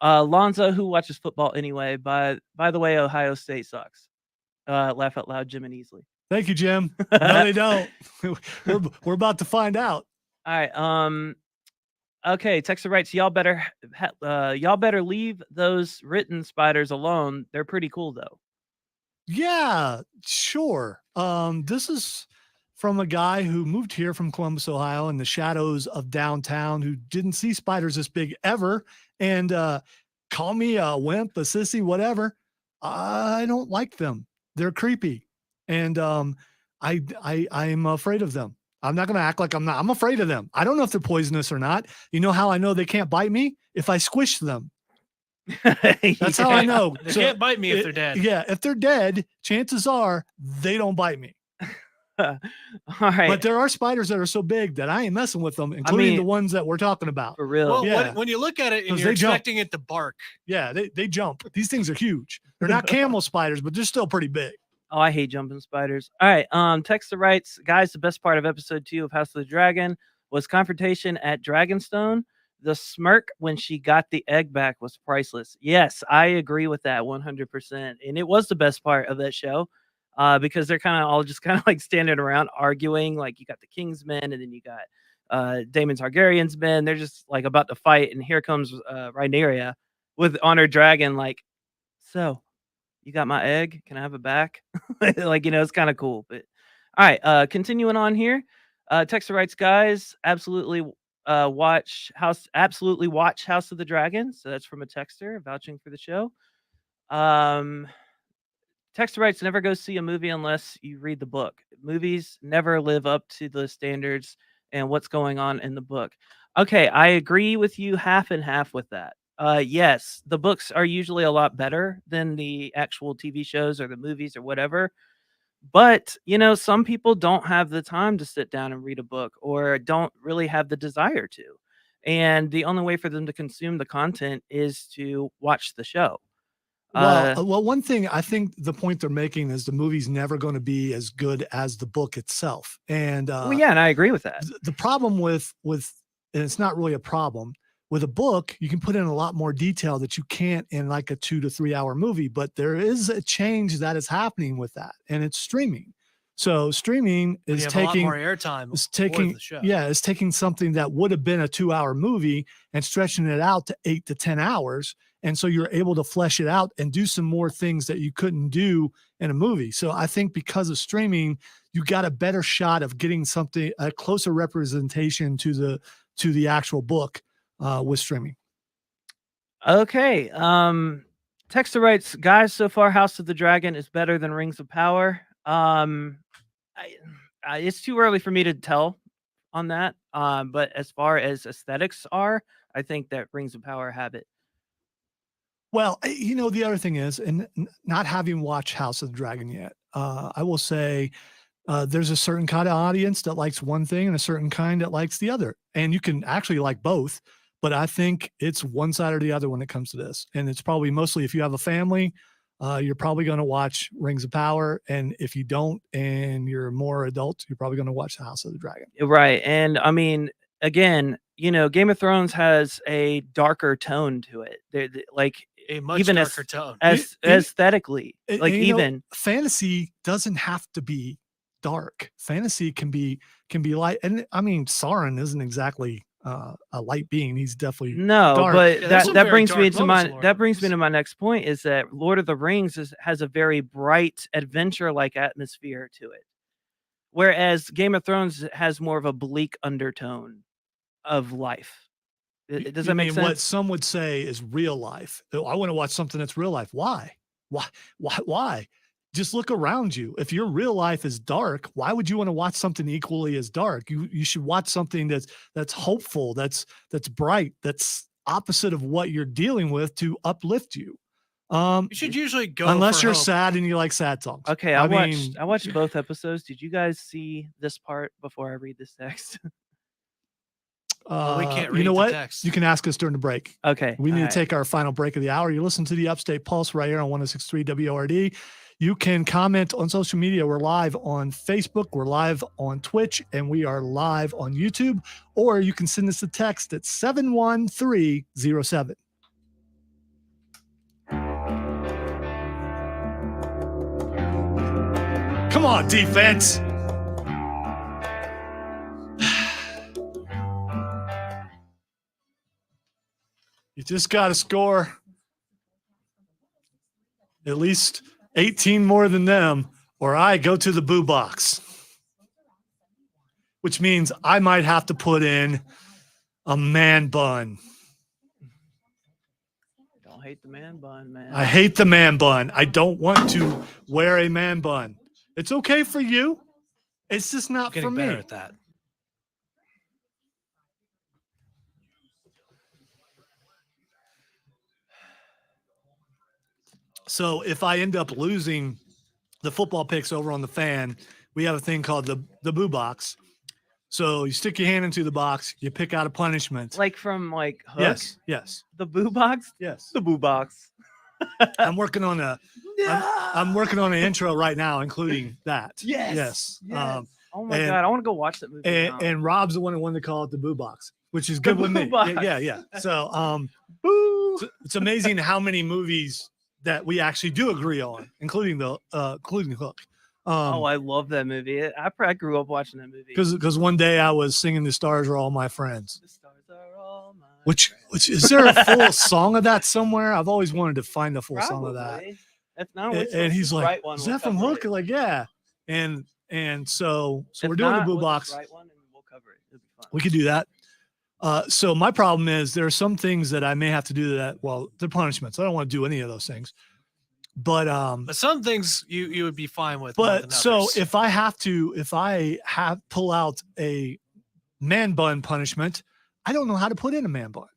Lonzo, who watches football anyway? By the way, Ohio State sucks. Laugh out loud, Jim and Easley. Thank you, Jim. No, they don't. We're about to find out. All right. Okay. Texter writes, y'all better leave those written spiders alone. They're pretty cool though. Yeah, sure. This is from a guy who moved here from Columbus, Ohio, in the shadows of downtown, who didn't see spiders this big ever. And call me a wimp, a sissy, whatever. I don't like them. They're creepy. And I'm afraid of them. I'm not going to act like I'm not. I'm afraid of them. I don't know if they're poisonous or not. You know how I know they can't bite me? If I squish them. That's how I know. They can't bite me if they're dead. Yeah, if they're dead, chances are they don't bite me. All right. But there are spiders that are so big that I ain't messing with them, including the ones that we're talking about. For real. Well, yeah. when you look at it and you're expecting it to bark. Yeah, they jump. These things are huge. They're not camel spiders, but they're still pretty big. Oh, I hate jumping spiders. All right. Texter writes, guys, the best part of episode 2 of House of the Dragon was confrontation at Dragonstone. The smirk when she got the egg back was priceless. Yes, I agree with that 100%. And it was the best part of that show because they're kind of all just kind of like standing around arguing. Like you got the King's men and then you got Daemon Targaryen's men. They're just like about to fight. And here comes Rhaenyra on her dragon like, so you got my egg? Can I have it back? Like, it's kind of cool. But all right, continuing on here. Texter writes, guys, absolutely watch House of the Dragon. So that's from a texter vouching for the show. Texter writes, never go see a movie unless you read the book. Movies never live up to the standards and what's going on in the book. Okay, I agree with you half and half with that. Yes, the books are usually a lot better than the actual TV shows or the movies or whatever. But, some people don't have the time to sit down and read a book or don't really have the desire to. And the only way for them to consume the content is to watch the show. Well, one thing I think the point they're making is the movie's never going to be as good as the book itself. And well, yeah, and I agree with that. the problem with and it's not really a problem with a book, you can put in a lot more detail that you can't in like a 2 to 3 hour movie, but there is a change that is happening with that, and it's streaming. So streaming is taking more airtime. It's taking something that would have been a 2 hour movie and stretching it out to 8 to 10 hours. And so you're able to flesh it out and do some more things that you couldn't do in a movie. So I think because of streaming, you got a better shot of getting a closer representation to the actual book with streaming. Okay. Texter writes, guys, so far House of the Dragon is better than Rings of Power. It's too early for me to tell on that. But as far as aesthetics are, I think that Rings of Power have it. Well, the other thing is, and not having watched House of the Dragon yet, I will say there's a certain kind of audience that likes one thing and a certain kind that likes the other. And you can actually like both, but I think it's one side or the other when it comes to this. And it's probably mostly if you have a family, you're probably going to watch Rings of Power. And if you don't, and you're more adult, you're probably going to watch the House of the Dragon. Right. And I mean, again, Game of Thrones has a darker tone to it. Like a much even darker tone. Aesthetically, like even fantasy doesn't have to be dark. Fantasy can be light. And I mean, Sauron isn't exactly a light being. He's definitely dark. But that brings me to my next point is that Lord of the Rings has a very bright adventure-like atmosphere to it, whereas Game of Thrones has more of a bleak undertone of life. Does that make sense? What some would say is real life. I want to watch something that's real life. Why? Just look around you. If your real life is dark, why would you want to watch something equally as dark? You should watch something that's hopeful, that's bright, that's opposite of what you're dealing with to uplift you. You should usually go unless you're hope. sad and you like sad songs. Okay, I watched both episodes. Did you guys see this part before I read this text? We can't read you know what? text. You can ask us during the break. Okay. We need to take our final break of the hour. You listen to the Upstate Pulse right here on 106.3 WORD. You can comment on social media. We're live on Facebook. We're live on Twitch. And we are live on YouTube. Or you can send us a text at 71307. Come on, defense. You just got to score at least 18 more than them, or I go to the boo box, which means I might have to put in a man bun. Don't hate the man bun, man. I hate the man bun. I don't want to wear a man bun. It's okay for you. It's just not for me. Getting better at that. So if I end up losing the football picks over on the fan, we have a thing called the boo box. So you stick your hand into the box, you pick out a punishment. Like from Hook? Yes. The boo box? Yes. The boo box. I'm working on I'm working on an intro right now, including that. Yes. Yes. Oh my God, I want to go watch that movie. And Rob's the one who wanted to call it the boo box, which is good with me. Box. Yeah. So it's amazing how many movies that we actually do agree on, including Hook. I love that movie. I grew up watching that movie. Because one day I was singing "The Stars Are All My Friends." The stars are all my Which is there a full song of that somewhere? I've always wanted to find a full song of that. If not, And he's like, right one, "Is we'll that from cover Hook?" it. Like, yeah. And so If we're doing not, the boo we'll box. just write one and we'll cover it. It'll be fun. We could do that. So my problem is there are some things that I may have to do that. Well, they're punishments. I don't want to do any of those things. But some things you would be fine with. But so if I have pull out a man bun punishment, I don't know how to put in a man bun.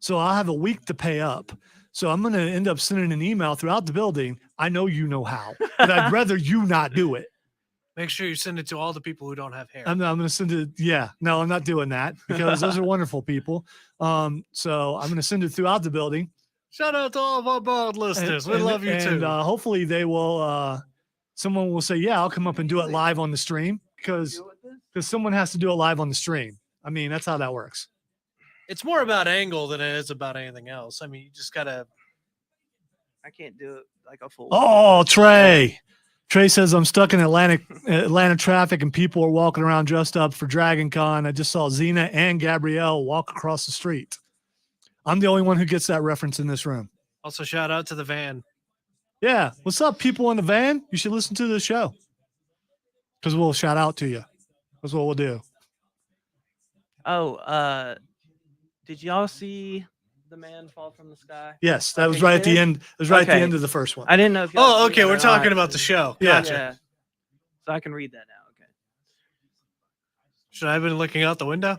So I'll have a week to pay up. So I'm going to end up sending an email throughout the building. I know you know how, but I'd rather you not do it. Make sure you send it to all the people who don't have hair. I'm going to send it. Yeah, no, I'm not doing that because those are wonderful people. So I'm going to send it throughout the building. Shout out to all of our bald listeners. We love you too. Hopefully they will, someone will say, yeah, I'll come up and do it live on the stream because someone has to do it live on the stream. I mean, that's how that works. It's more about angle than it is about anything else. I mean, you just got to. I can't do it like a fool. Oh, Trey. Trey says, I'm stuck in Atlanta traffic and people are walking around dressed up for Dragon Con. I just saw Xena and Gabrielle walk across the street. I'm the only one who gets that reference in this room. Also, shout out to the van. Yeah. What's up, people in the van? You should listen to the show because we'll shout out to you. That's what we'll do. Oh, did y'all see the man fall from the sky? Yes, that was right at the end. It was right at the Okay. end of the first one. I didn't know if y'all Oh, seen okay. that We're or talking not. about the show. Yeah. Gotcha. Yeah. So I can read that now. Okay. Should I have been looking out the window?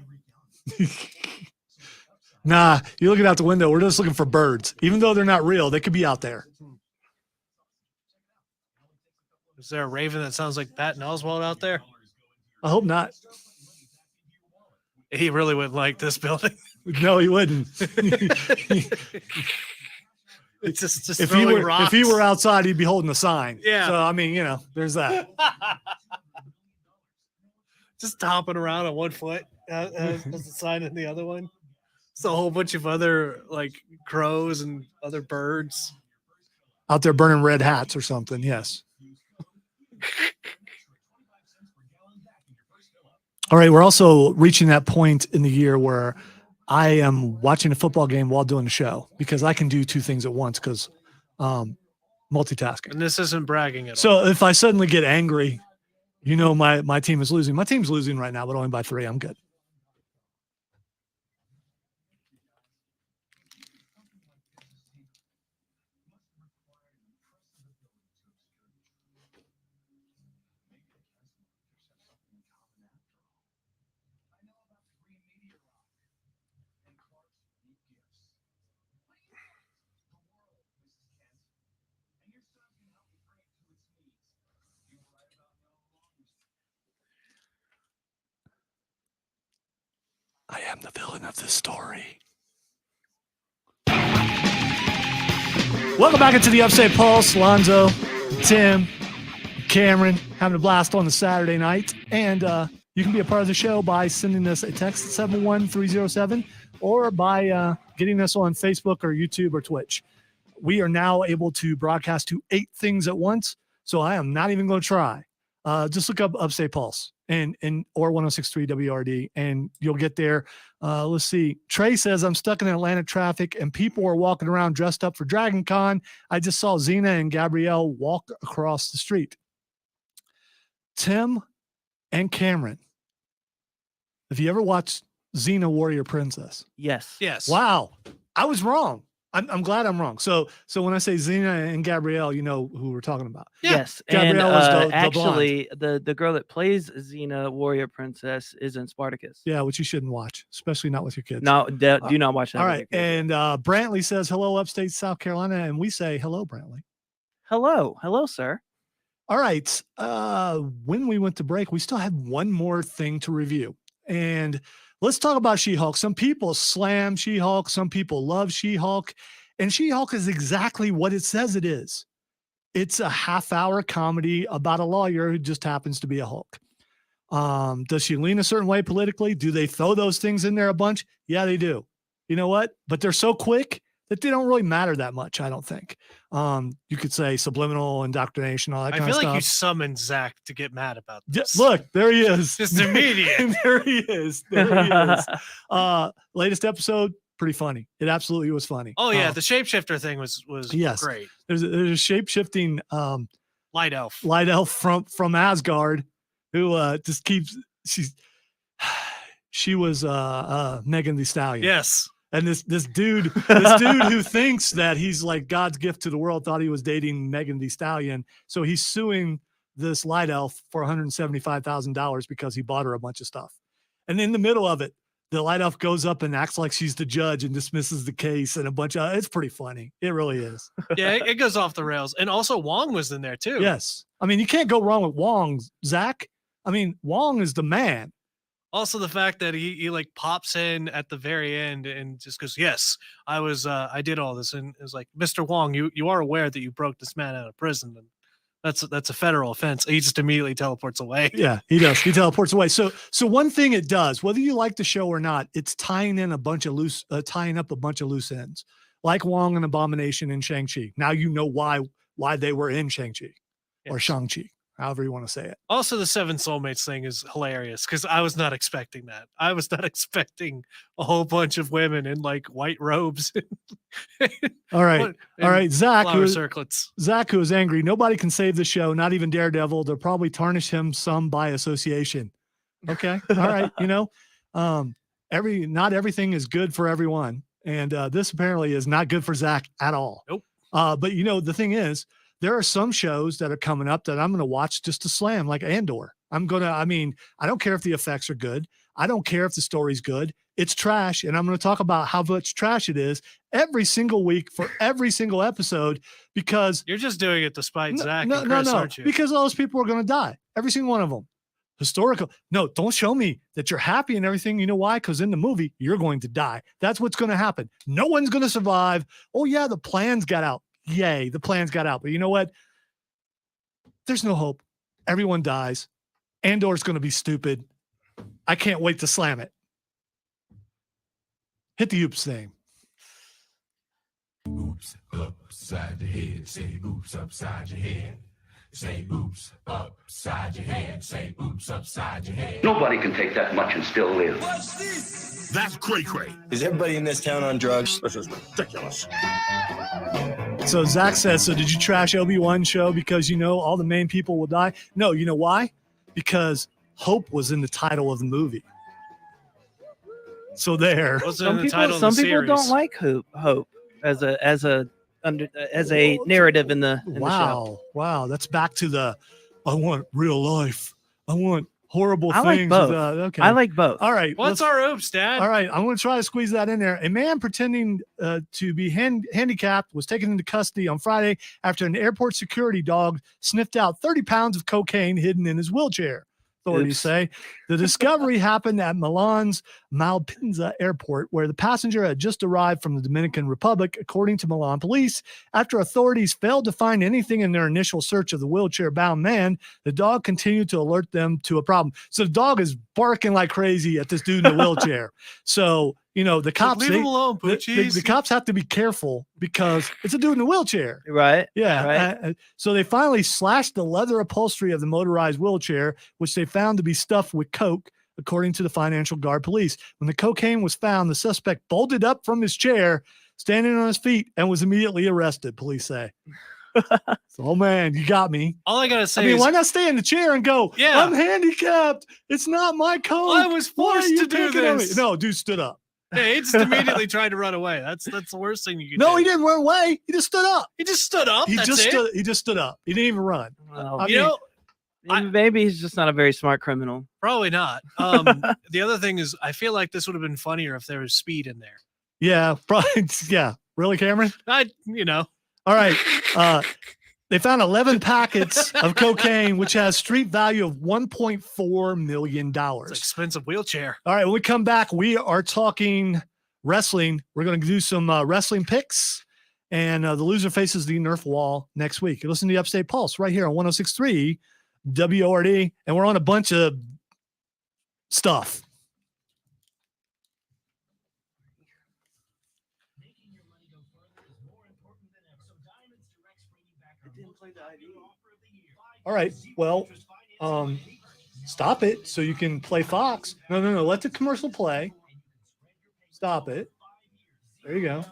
Nah, you're looking out the window. We're just looking for birds. Even though they're not real, they could be out there. Is there a raven that sounds like Patton Oswalt out there? I hope not. He really wouldn't like this building. No, he wouldn't. It's just if throwing rocks. he were outside, he'd be holding a sign. Yeah. So I mean, there's that. Just hopping around on one foot as the sign in the other one. It's a whole bunch of other like crows and other birds. Out there burning red hats or something. Yes. All right. We're also reaching that point in the year where I am watching a football game while doing the show because I can do two things at once because multitasking. And this isn't bragging at all. So if I suddenly get angry, my team is losing. My team's losing right now, but only by 3. I'm good. I am the villain of this story. Welcome back into the Upstate Pulse. Lonzo, Tim, Cameron, having a blast on the Saturday night. And you can be a part of the show by sending us a text at 71307 or by getting us on Facebook or YouTube or Twitch. We are now able to broadcast to 8 things at once, so I am not even going to try. Just look up Upstate Pulse and or 106.3 WRD, and you'll get there. Let's see. Trey says, I'm stuck in Atlanta traffic, and people are walking around dressed up for Dragon Con. I just saw Xena and Gabrielle walk across the street. Tim and Cameron, have you ever watched Xena Warrior Princess? Yes. Yes. Wow. I was wrong. I'm glad I'm wrong. So when I say Xena and Gabrielle, you know who we're talking about. Yeah. Yes. Gabrielle and was the actually, the girl that plays Xena Warrior Princess is in Spartacus. Yeah, which you shouldn't watch, especially not with your kids. No, do not watch that. All with right. your kids. And Brantley says, hello, Upstate South Carolina. And we say, hello, Brantley. Hello, sir. All right. When we went to break, we still had one more thing to review. And let's talk about She-Hulk. Some people slam She-Hulk. Some people love She-Hulk. And She-Hulk is exactly what it says it is. It's a half-hour comedy about a lawyer who just happens to be a Hulk. Does she lean a certain way politically? Do they throw those things in there a bunch? Yeah, they do. You know what? But they're so quick that they don't really matter that much, I don't think. You could say subliminal indoctrination, all that I kind feel of like you stuff. summoned Zach to get mad about this. Look, there he is. Just immediate. There he is. There he is. Latest episode, pretty funny. It absolutely was funny. Oh yeah, the shapeshifter thing was Yes. great. There's a shape-shifting Light elf. light elf from Asgard who just keeps she was Megan Thee Stallion. Yes. And this dude who thinks that he's like God's gift to the world thought he was dating Megan Thee Stallion. So he's suing this light elf for $175,000 because he bought her a bunch of stuff. And in the middle of it, the light elf goes up and acts like she's the judge and dismisses the case, and a bunch of it's pretty funny. It really is. Yeah, it goes off the rails. And also Wong was in there too. Yes. I mean, you can't go wrong with Wong, Zach. I mean, Wong is the man. Also the fact that he like pops in at the very end and just goes, yes, I did all this. And it's like, Mr. Wong, you are aware that you broke this man out of prison. And that's a federal offense. He just immediately teleports away. Yeah, he does. He teleports away. So one thing it does, whether you like the show or not, it's tying up a bunch of loose ends, like Wong and Abomination and Shang-Chi. Now you know why they were in Shang-Chi or Shang-Chi, however you want to say it. Also, the Seven Soulmates thing is hilarious because I was not expecting that. I was not expecting a whole bunch of women in like white robes. All right. All right. Zach, circlets. who is angry. Nobody can save the show, not even Daredevil. They'll probably tarnish him some by association. Okay. All right. You know, not everything is good for everyone. And this apparently is not good for Zach at all. Nope. But you know, the thing is, there are some shows that are coming up that I'm going to watch just to slam, like Andor. I don't care if the effects are good. I don't care if the story's good. It's trash. And I'm going to talk about how much trash it is every single week for every single episode, because you're just doing it to spite Zach and Chris, aren't you? Because all those people are going to die. Every single one of them. Historical. No, don't show me that you're happy and everything. You know why? Because in the movie, you're going to die. That's what's going to happen. No one's going to survive. Oh yeah, the plans got out. Yay, the plans got out. But you know what? There's no hope. Everyone dies. Andor's going to be stupid. I can't wait to slam it. Hit the oops thing. Oops upside your head. Say oops upside your head. Say oops upside your head. Say oops upside your head. Nobody can take that much and still live. What's this? That's cray-cray. Is everybody in this town on drugs? This is ridiculous. So Zach says, so did you trash Obi-Wan show because you know all the main people will die? No, you know why? Because hope was in the title of the movie. So there. Some people don't like hope as a narrative in the show. Wow. That's back to I want real life. I want horrible things. Like both. Okay. I like both. All right. What's our oops, Dad? All right. I'm going to try to squeeze that in there. A man pretending to be handicapped was taken into custody on Friday after an airport security dog sniffed out 30 pounds of cocaine hidden in his wheelchair. Authorities say the discovery happened at Milan's Malpensa airport, where the passenger had just arrived from the Dominican Republic, according to Milan police. After authorities failed to find anything in their initial search of the wheelchair-bound man, the dog continued to alert them to a problem. So the dog is barking like crazy at this dude in the wheelchair. So, you know, the cops, leave him alone, the cops have to be careful because it's a dude in a wheelchair. Right. Yeah. Right. So they finally slashed the leather upholstery of the motorized wheelchair, which they found to be stuffed with coke, according to the Financial Guard police. When the cocaine was found, the suspect bolted up from his chair, standing on his feet, and was immediately arrested, police say. So, oh man, you got me. All I gotta say is, why not stay in the chair and go, yeah, I'm handicapped. It's not my coke. I was forced to do this. No, dude stood up. Yeah, he just immediately tried to run away. That's the worst thing you can do. No, he didn't run away. He just stood up. He just stood up. He just stood up. He didn't even run. Well, maybe he's just not a very smart criminal. Probably not. The other thing is, I feel like this would have been funnier if there was speed in there. Yeah, probably. Yeah. Really, Cameron? All right. They found 11 packets of cocaine, which has street value of $1.4 million. It's an expensive wheelchair. All right. When we come back, we are talking wrestling. We're going to do some wrestling picks, and the loser faces the Nerf wall next week. You listen to the Upstate Pulse right here on 106.3 WORD, and we're on a bunch of stuff. All right. Well, stop it so you can play Fox. No. Let the commercial play. Stop it. There you go.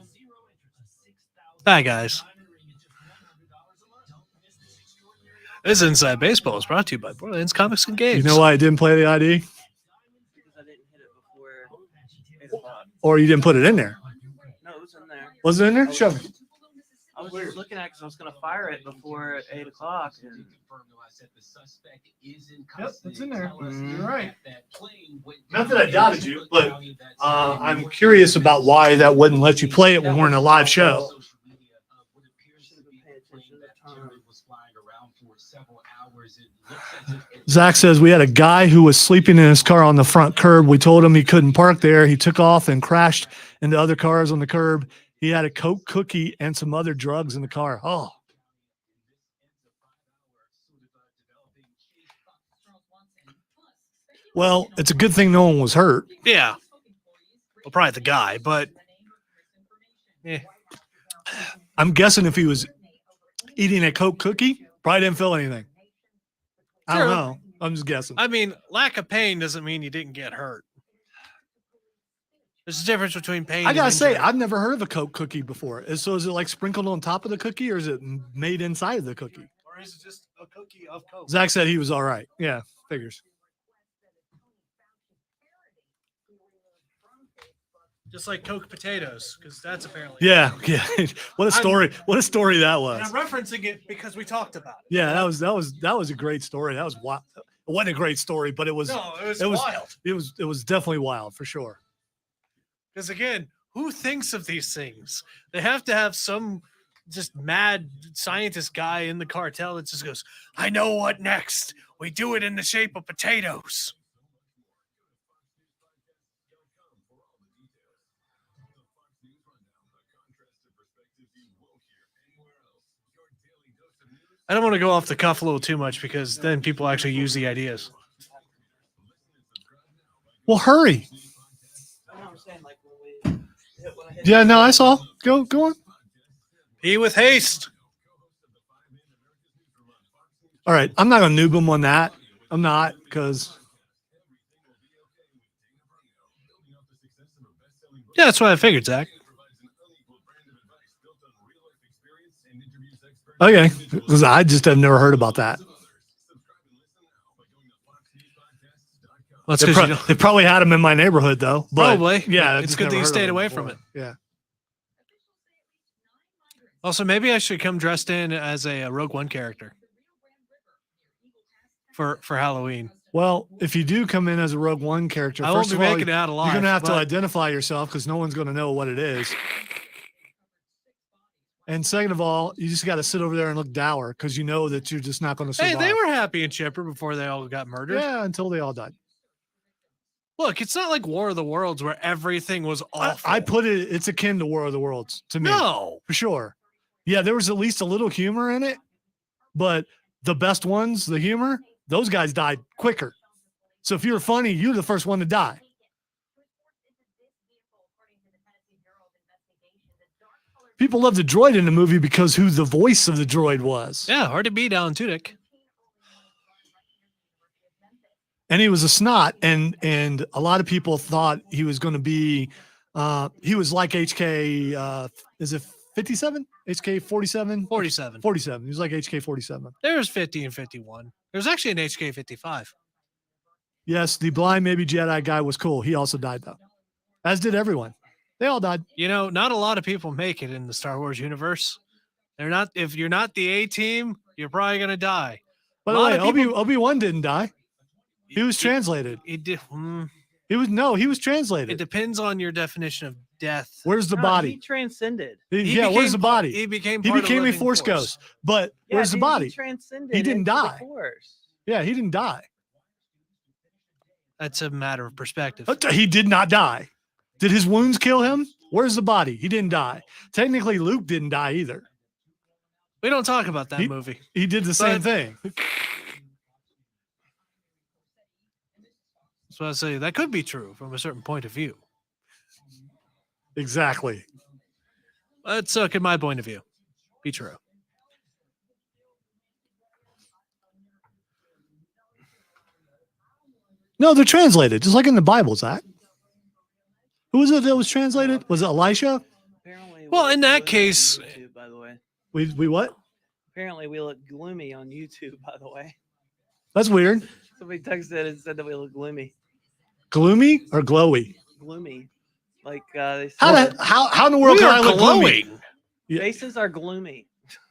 Hi, guys. This Inside Baseball is brought to you by Borderlands Comics and Games. You know why I didn't play the ID? Because I didn't hit it before 8 o'clock. Or you didn't put it in there? No, it was in there. Was it in there? Show me. I was just looking at it because I was going to fire it before 8 o'clock. And... Yep, it's in there. You're right. Not that I doubted you, but I'm curious about why that wouldn't let you play it when we're in a live show. Zach says we had a guy who was sleeping in his car on the front curb. We told him he couldn't park there. He took off and crashed into other cars on the curb. He had a Coke cookie and some other drugs in the car. Oh, well, it's a good thing no one was hurt. Yeah. Well, probably the guy, but I'm guessing if he was eating a Coke cookie, probably didn't feel anything. I don't True. know. I'm just guessing. I mean, lack of pain doesn't mean you didn't get hurt. There's a difference between pain. I gotta and say, injury. I've never heard of a Coke cookie before. So is it like sprinkled on top of the cookie, or is it made inside of the cookie? Or is it just a cookie of Coke? Zach said he was all right. Yeah, figures. Just like Coke potatoes, because that's apparently. Yeah. What a story! What a story that And was. I'm referencing it because we talked about it. Yeah, that was a great story. That was wild. It wasn't a great story, but it was it was wild. it was definitely wild for sure. Because again, who thinks of these things? They have to have some just mad scientist guy in the cartel that just goes, "I know what next. We do it in the shape of potatoes." I don't want to go off the cuff a little too much because then people actually use the ideas. Well, hurry. Yeah, no, I saw. Go on. Be with haste. All right, I'm not gonna noob him on that. I'm not, because Yeah, that's what I figured, Zach. okay, because I just have never heard about that. Well, They probably had him in my neighborhood though. But Probably. Yeah, I've It's just good that never you heard of stayed him away before. from it. Yeah. Also, maybe I should come dressed in as a Rogue One character for Halloween. Well, if you do come in as a Rogue One character, I won't first be of all, making it out alive. you're gonna have to but identify yourself because no one's gonna know what it is. And second of all, you just got to sit over there and look dour because you know that you're just not going to Hey, survive. they were happy and chipper before they all got murdered. Yeah, until they all died. Look, it's not like War of the Worlds where everything was awful. I put it. It's akin to War of the Worlds to me. No. For sure. Yeah, there was at least a little humor in it, but the best ones, the humor, those guys died quicker. So if you were funny, you're the first one to die. People love the droid in the movie because who the voice of the droid was. Yeah, hard to beat Alan Tudyk. And he was a snot, and a lot of people thought he was going to be he was like HK is it 57? HK 47? 47. 47. He was like HK 47. There's 50 and 51. There's actually an HK 55. Yes, the blind maybe Jedi guy was cool. He also died though. As did everyone. They all died. You know, not a lot of people make it in the Star Wars universe. They're not. If you're not the A team, you're probably gonna die. By the way, Obi-Wan didn't die. He was translated. He did. He was translated. It depends on your definition of death. Where's the He body? transcended. Where's the body? He became. He part of the became a living Force ghost. But Yeah, where's the dude, body? He transcended. He didn't into the die. Force. Yeah, he didn't die. That's a matter of perspective. He did not die. Did his wounds kill him? Where's the body? He didn't die. Technically, Luke didn't die either. We don't talk about that movie. He did the same thing. So I say that could be true from a certain point of view. Exactly. But so could my point of view be true. No, they're translated, just like in the Bible, Zach. Who was it that was translated? Was it Elisha? Apparently, Well, we in look that gloomy on case- YouTube, by the way. We what? Apparently, we look gloomy on YouTube. By the way, That's weird. somebody texted and said that we look gloomy. Gloomy or glowy? Gloomy, like they How in the world We can are I look gloomy? glowing. Yeah. faces are gloomy.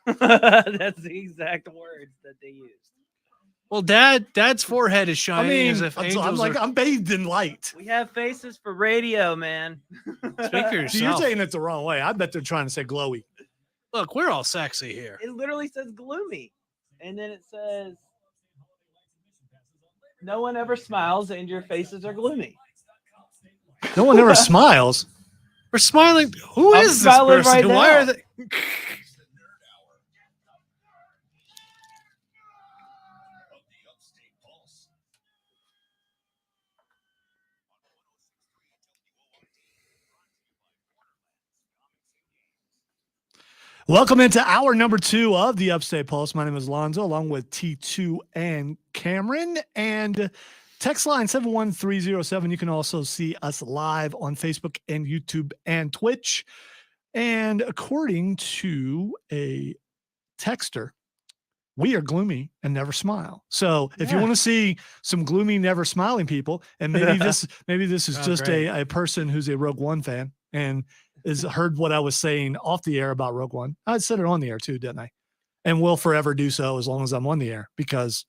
That's the exact words that they used. Well, Dad's forehead is I shining mean, as if angels I'm like, are. I'm bathed in light. We have faces for radio, man. Speak for See, you're yourself. saying it the wrong way. I bet they're trying to say glowy. Look, we're all sexy here. It literally says gloomy. And then it says, no one ever smiles and your faces are gloomy. No one ever smiles. We're smiling. Who I'm is this smiling person? right Why now. are they? Of the Upstate Pulse. Welcome into hour number 2 of the Upstate Pulse. My name is Lonzo, along with T2 and Cameron. And text line 71307. You can also see us live on Facebook and YouTube and Twitch. And according to a texter, we are gloomy and never smile. So if you Yeah. want to see some gloomy, never smiling people, and maybe this is Oh, just great. a person who's a Rogue One fan and has heard what I was saying off the air about Rogue One. I said it on the air too, didn't I? And will forever do so as long as I'm on the air because,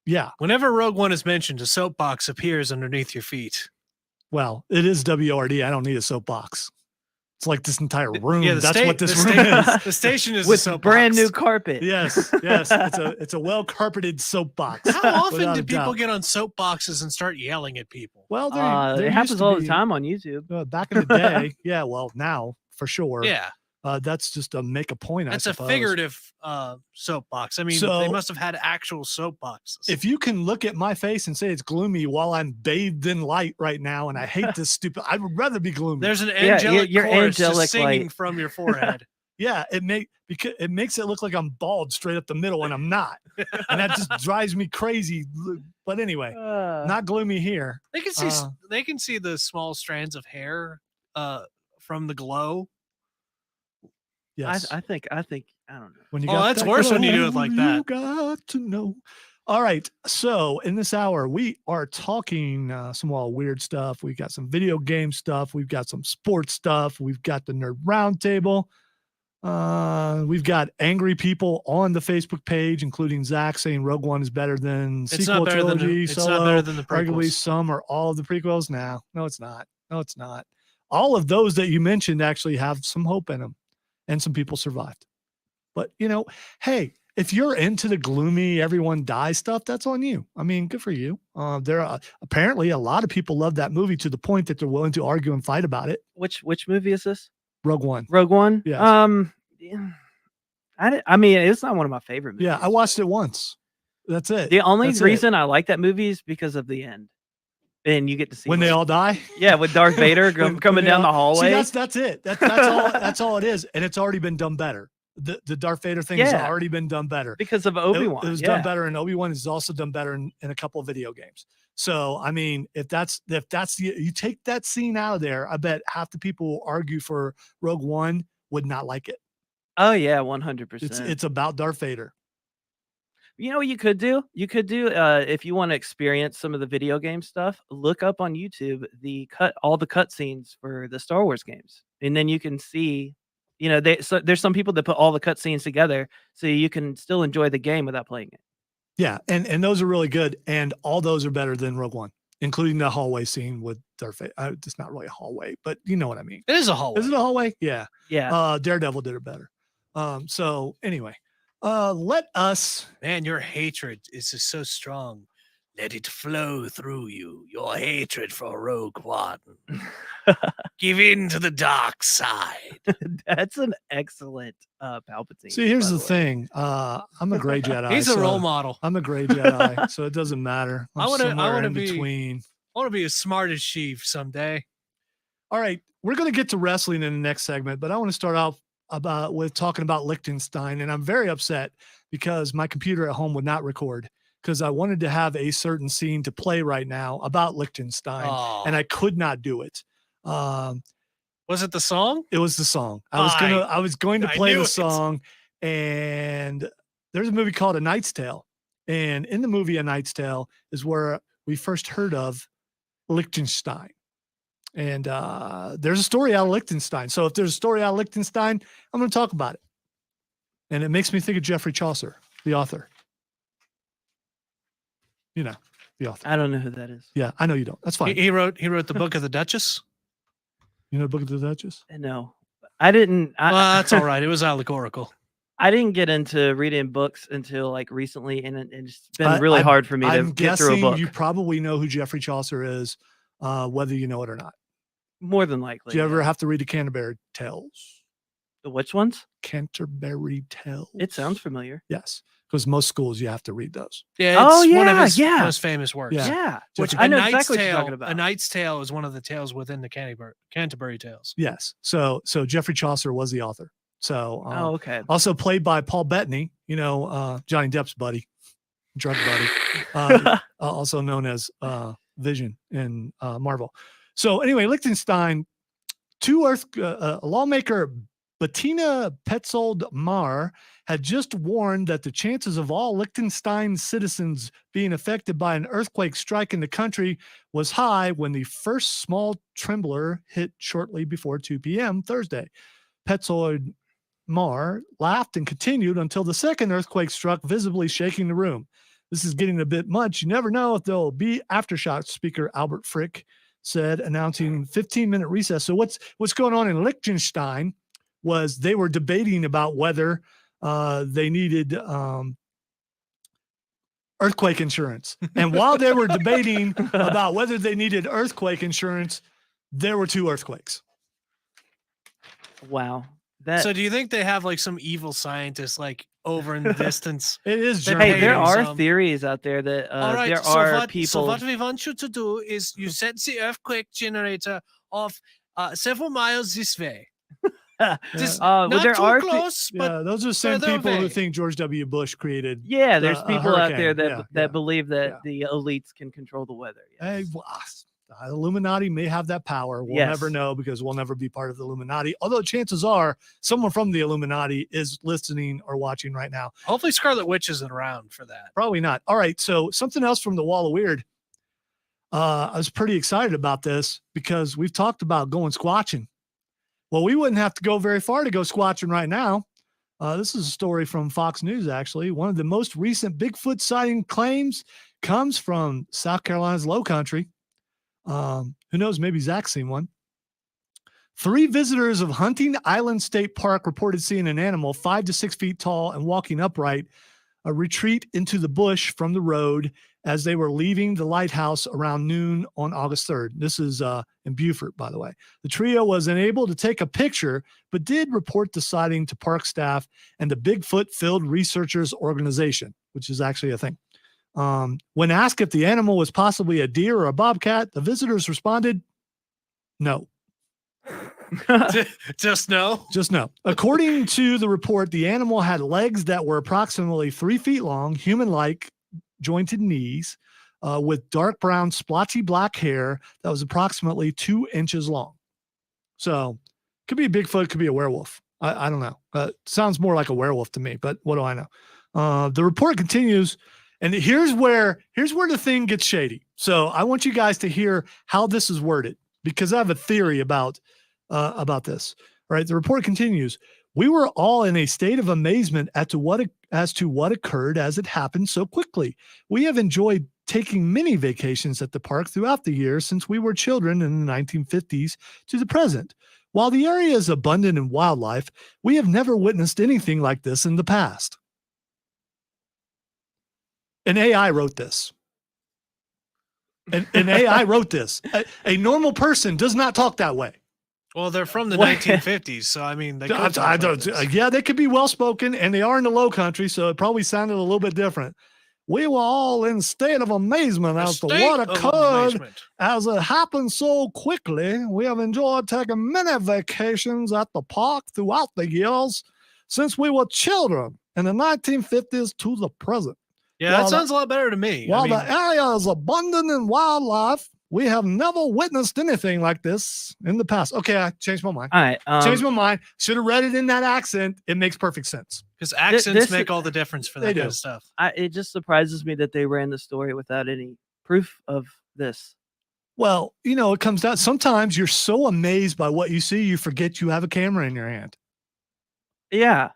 yeah, Whenever Rogue One is mentioned, a soapbox appears underneath your feet. well, it is WRD. I don't need a soapbox. It's like this entire room. Yeah, the That's sta- what this the room sta- is. The station is a With soapbox. brand new carpet. Yes, yes. It's a well carpeted soapbox. How often without do a people doubt. get on soapboxes and start yelling at people? Well, there It used happens to all the be- time on YouTube. Back in the day, yeah. Well, now for sure. Yeah, That's just a make a point. that's I a suppose. figurative soapbox. I mean, So- they must have had actual soapboxes. If you can look at my face and say it's gloomy while I'm bathed in light right now, and I hate this stupid, I would rather be gloomy. There's an Yeah, angelic you're chorus just angelic singing light. from your forehead. Yeah, it makes it look like I'm bald straight up the middle, and I'm not, and that just drives me crazy. But anyway, not gloomy here. They can see Uh, they can see the small strands of hair from the glow. Yes, I think I don't know. when you Oh, got that's that worse when you do it glow, like you that. got to know. All right, so in this hour we are talking some all weird stuff. We've got some video game stuff. We've got some sports stuff. We've got the nerd roundtable. We've got angry people on the Facebook page, including Zach saying Rogue One is better than It's sequel not better than trilogy. it's Solo, not better than the arguably prequels. some or all of the prequels. No, it's not. No, it's not. All of those that you mentioned actually have some hope in them, and some people survived. But hey, if you're into the gloomy, everyone dies stuff, that's on you. I mean, good for you. There are apparently a lot of people love that movie to the point that they're willing to argue and fight about it. Which movie is this? Rogue One. Rogue One? Yes. Yeah. I mean, it's not one of my favorite movies. Yeah, I watched it once. That's it. The only That's it. reason I like that movie is because of the end. And you get to see When they like- all die. Yeah, with Darth Vader When coming they down the all- See, hallway. that's it. That's all. That's all it is, and it's already been done better. The Darth Vader thing has Yeah. already been done better. Because of It- Obi-Wan. It was done better, and Obi-Wan is also done better in a couple of video games. So, I mean, if that's you take that scene out of there, I bet half the people who argue for Rogue One would not like it. Oh yeah, 100%. It's about Darth Vader. You know what you could do? You could do if you want to experience some of the video game stuff, look up on YouTube all the cutscenes for the Star Wars games. And then you can see, there's some people that put all the cutscenes together so you can still enjoy the game without playing it. Yeah, and those are really good, and all those are better than Rogue One, including the hallway scene with Darth Vader. It's not really a hallway, but you know what I mean. It is a hallway. Is it a hallway? Yeah. Yeah. Daredevil did it better. So anyway, let us. Man, your hatred is just so strong. Let it flow through you. Your hatred for Rogue One. Give in to the dark side. That's an excellent Palpatine. See, here's by the way. thing. I'm a gray Jedi. He's a so role model. I'm a gray Jedi, so it doesn't matter. I I'm wanna- I somewhere wanna in be- between. I want to be as smart as Sheev someday. All right, we're going to get to wrestling in the next segment, but I want to start off with talking about Liechtenstein, and I'm very upset because my computer at home would not record because I wanted to have a certain scene to play right now about Liechtenstein, Oh. and I could not do it. Was it the song? It was the song. I was going to I play knew the it. song, and there's a movie called A Knight's Tale, and in the movie A Knight's Tale is where we first heard of Liechtenstein. And there's a story out of Liechtenstein. So if there's a story out of Liechtenstein, I'm going to talk about it. And it makes me think of Geoffrey Chaucer, the author. You know, the author. I don't know who that is. Yeah, I know you don't. That's fine. He wrote the Book of the Duchess. You know, Book of the Duchess. No, I didn't. Well, that's all right. It was allegorical. I didn't get into reading books until like recently, and it's been really hard for me to I'm get through a book. You probably know who Geoffrey Chaucer is, whether you know it or not. More than likely. Do you ever have to read the Canterbury Tales? Which ones? Canterbury Tales. It sounds familiar. Yes, because most schools you have to read those. Yeah. Oh, It's one of yeah, his yeah. most famous works. Yeah. Yeah, which Jeffrey- I know A Knight's exactly what you're Tale- talking about. A Knight's Tale is one of the tales within the Canterbury Tales. Yes. So Geoffrey Chaucer was the author. So Oh, okay. also played by Paul Bettany, you know, Johnny Depp's buddy, drug buddy, also known as Vision in Marvel. So anyway, Liechtenstein, lawmaker Bettina Petzold-Mar had just warned that the chances of all Liechtenstein citizens being affected by an earthquake striking the country was high when the first small trembler hit shortly before 2 p.m. Thursday. Petzold-Mar laughed and continued until the second earthquake struck, visibly shaking the room. This is getting a bit much. You never know if there'll be aftershocks, Speaker Albert Frick said, announcing 15-minute recess. So what's going on in Liechtenstein was they were debating about whether they needed earthquake insurance. And while they were debating about whether they needed earthquake insurance, there were 2 earthquakes. Wow. So do you think they have like some evil scientist like over in the distance? It is They Germany. Hey, there are some- theories out there that All right, there so are what, people. So what we want you to do is you set the earthquake generator off several miles this way. Just well, not there too are close, but Yeah, those are the same further people who away. think George W. Bush created. yeah, there's a people out there hurricane. that Yeah, believe that yeah. the elites can control the weather. Hey, Yes. well, the Illuminati may have that power. We'll never Yes. know because we'll never be part of the Illuminati. Although chances are someone from the Illuminati is listening or watching right now. hopefully Scarlet Witch isn't around for that. Probably not. All right. So something else from the Wall of Weird. I was pretty excited about this because we've talked about going squatching. Well, we wouldn't have to go very far to go squatching right now. This is a story from Fox News, actually. One of the most recent Bigfoot sighting claims comes from South Carolina's Low Country. Who knows? Maybe Zach's seen one. 3 visitors of Hunting Island State Park reported seeing an animal 5 to 6 feet tall and walking upright, retreat into the bush from the road as they were leaving the lighthouse around noon on August 3rd. This is in Beaufort, by the way. The trio was unable to take a picture, but did report the sighting to park staff and the Bigfoot Field Researchers Organization, which is actually a thing. When asked if the animal was possibly a deer or a bobcat, the visitors responded, no. Just no. Just no. According to the report, the animal had legs that were approximately 3 feet long, human-like, jointed knees, with dark brown, splotchy black hair that was approximately 2 inches long. So, could be a Bigfoot, could be a werewolf. I don't know. Sounds more like a werewolf to me, but what do I know? The report continues, and here's where the thing gets shady. So, I want you guys to hear how this is worded because I have a theory about this. All right. The report continues. We were all in a state of amazement as to what occurred as it happened so quickly. We have enjoyed taking many vacations at the park throughout the years since we were children in the 1950s to the present. While the area is abundant in wildlife, we have never witnessed anything like this in the past. An AI wrote this. An AI wrote this. A normal person does not talk that way. Well, they're from the What? 1950s, so I mean, they could talk like this. Yeah, they could be well spoken, and they are in the Low Country, so it probably sounded a little bit different. We were all in a state of amazement A as to state what of occurred amazement. as it happened so quickly. We have enjoyed taking many vacations at the park throughout the years since we were children in the 1950s to the present. Yeah, Well, that sounds a lot better to me. While I mean, the area is abundant in wildlife, we have never witnessed anything like this in the past. Okay, I changed my mind. All right. Changed my mind. Should have read it in that accent. It makes perfect sense. because accents this- make all the difference for They that do. kind of stuff. It just surprises me that they ran the story without any proof of this. Well, it comes down. Sometimes you're so amazed by what you see, you forget you have a camera in your hand. Yeah,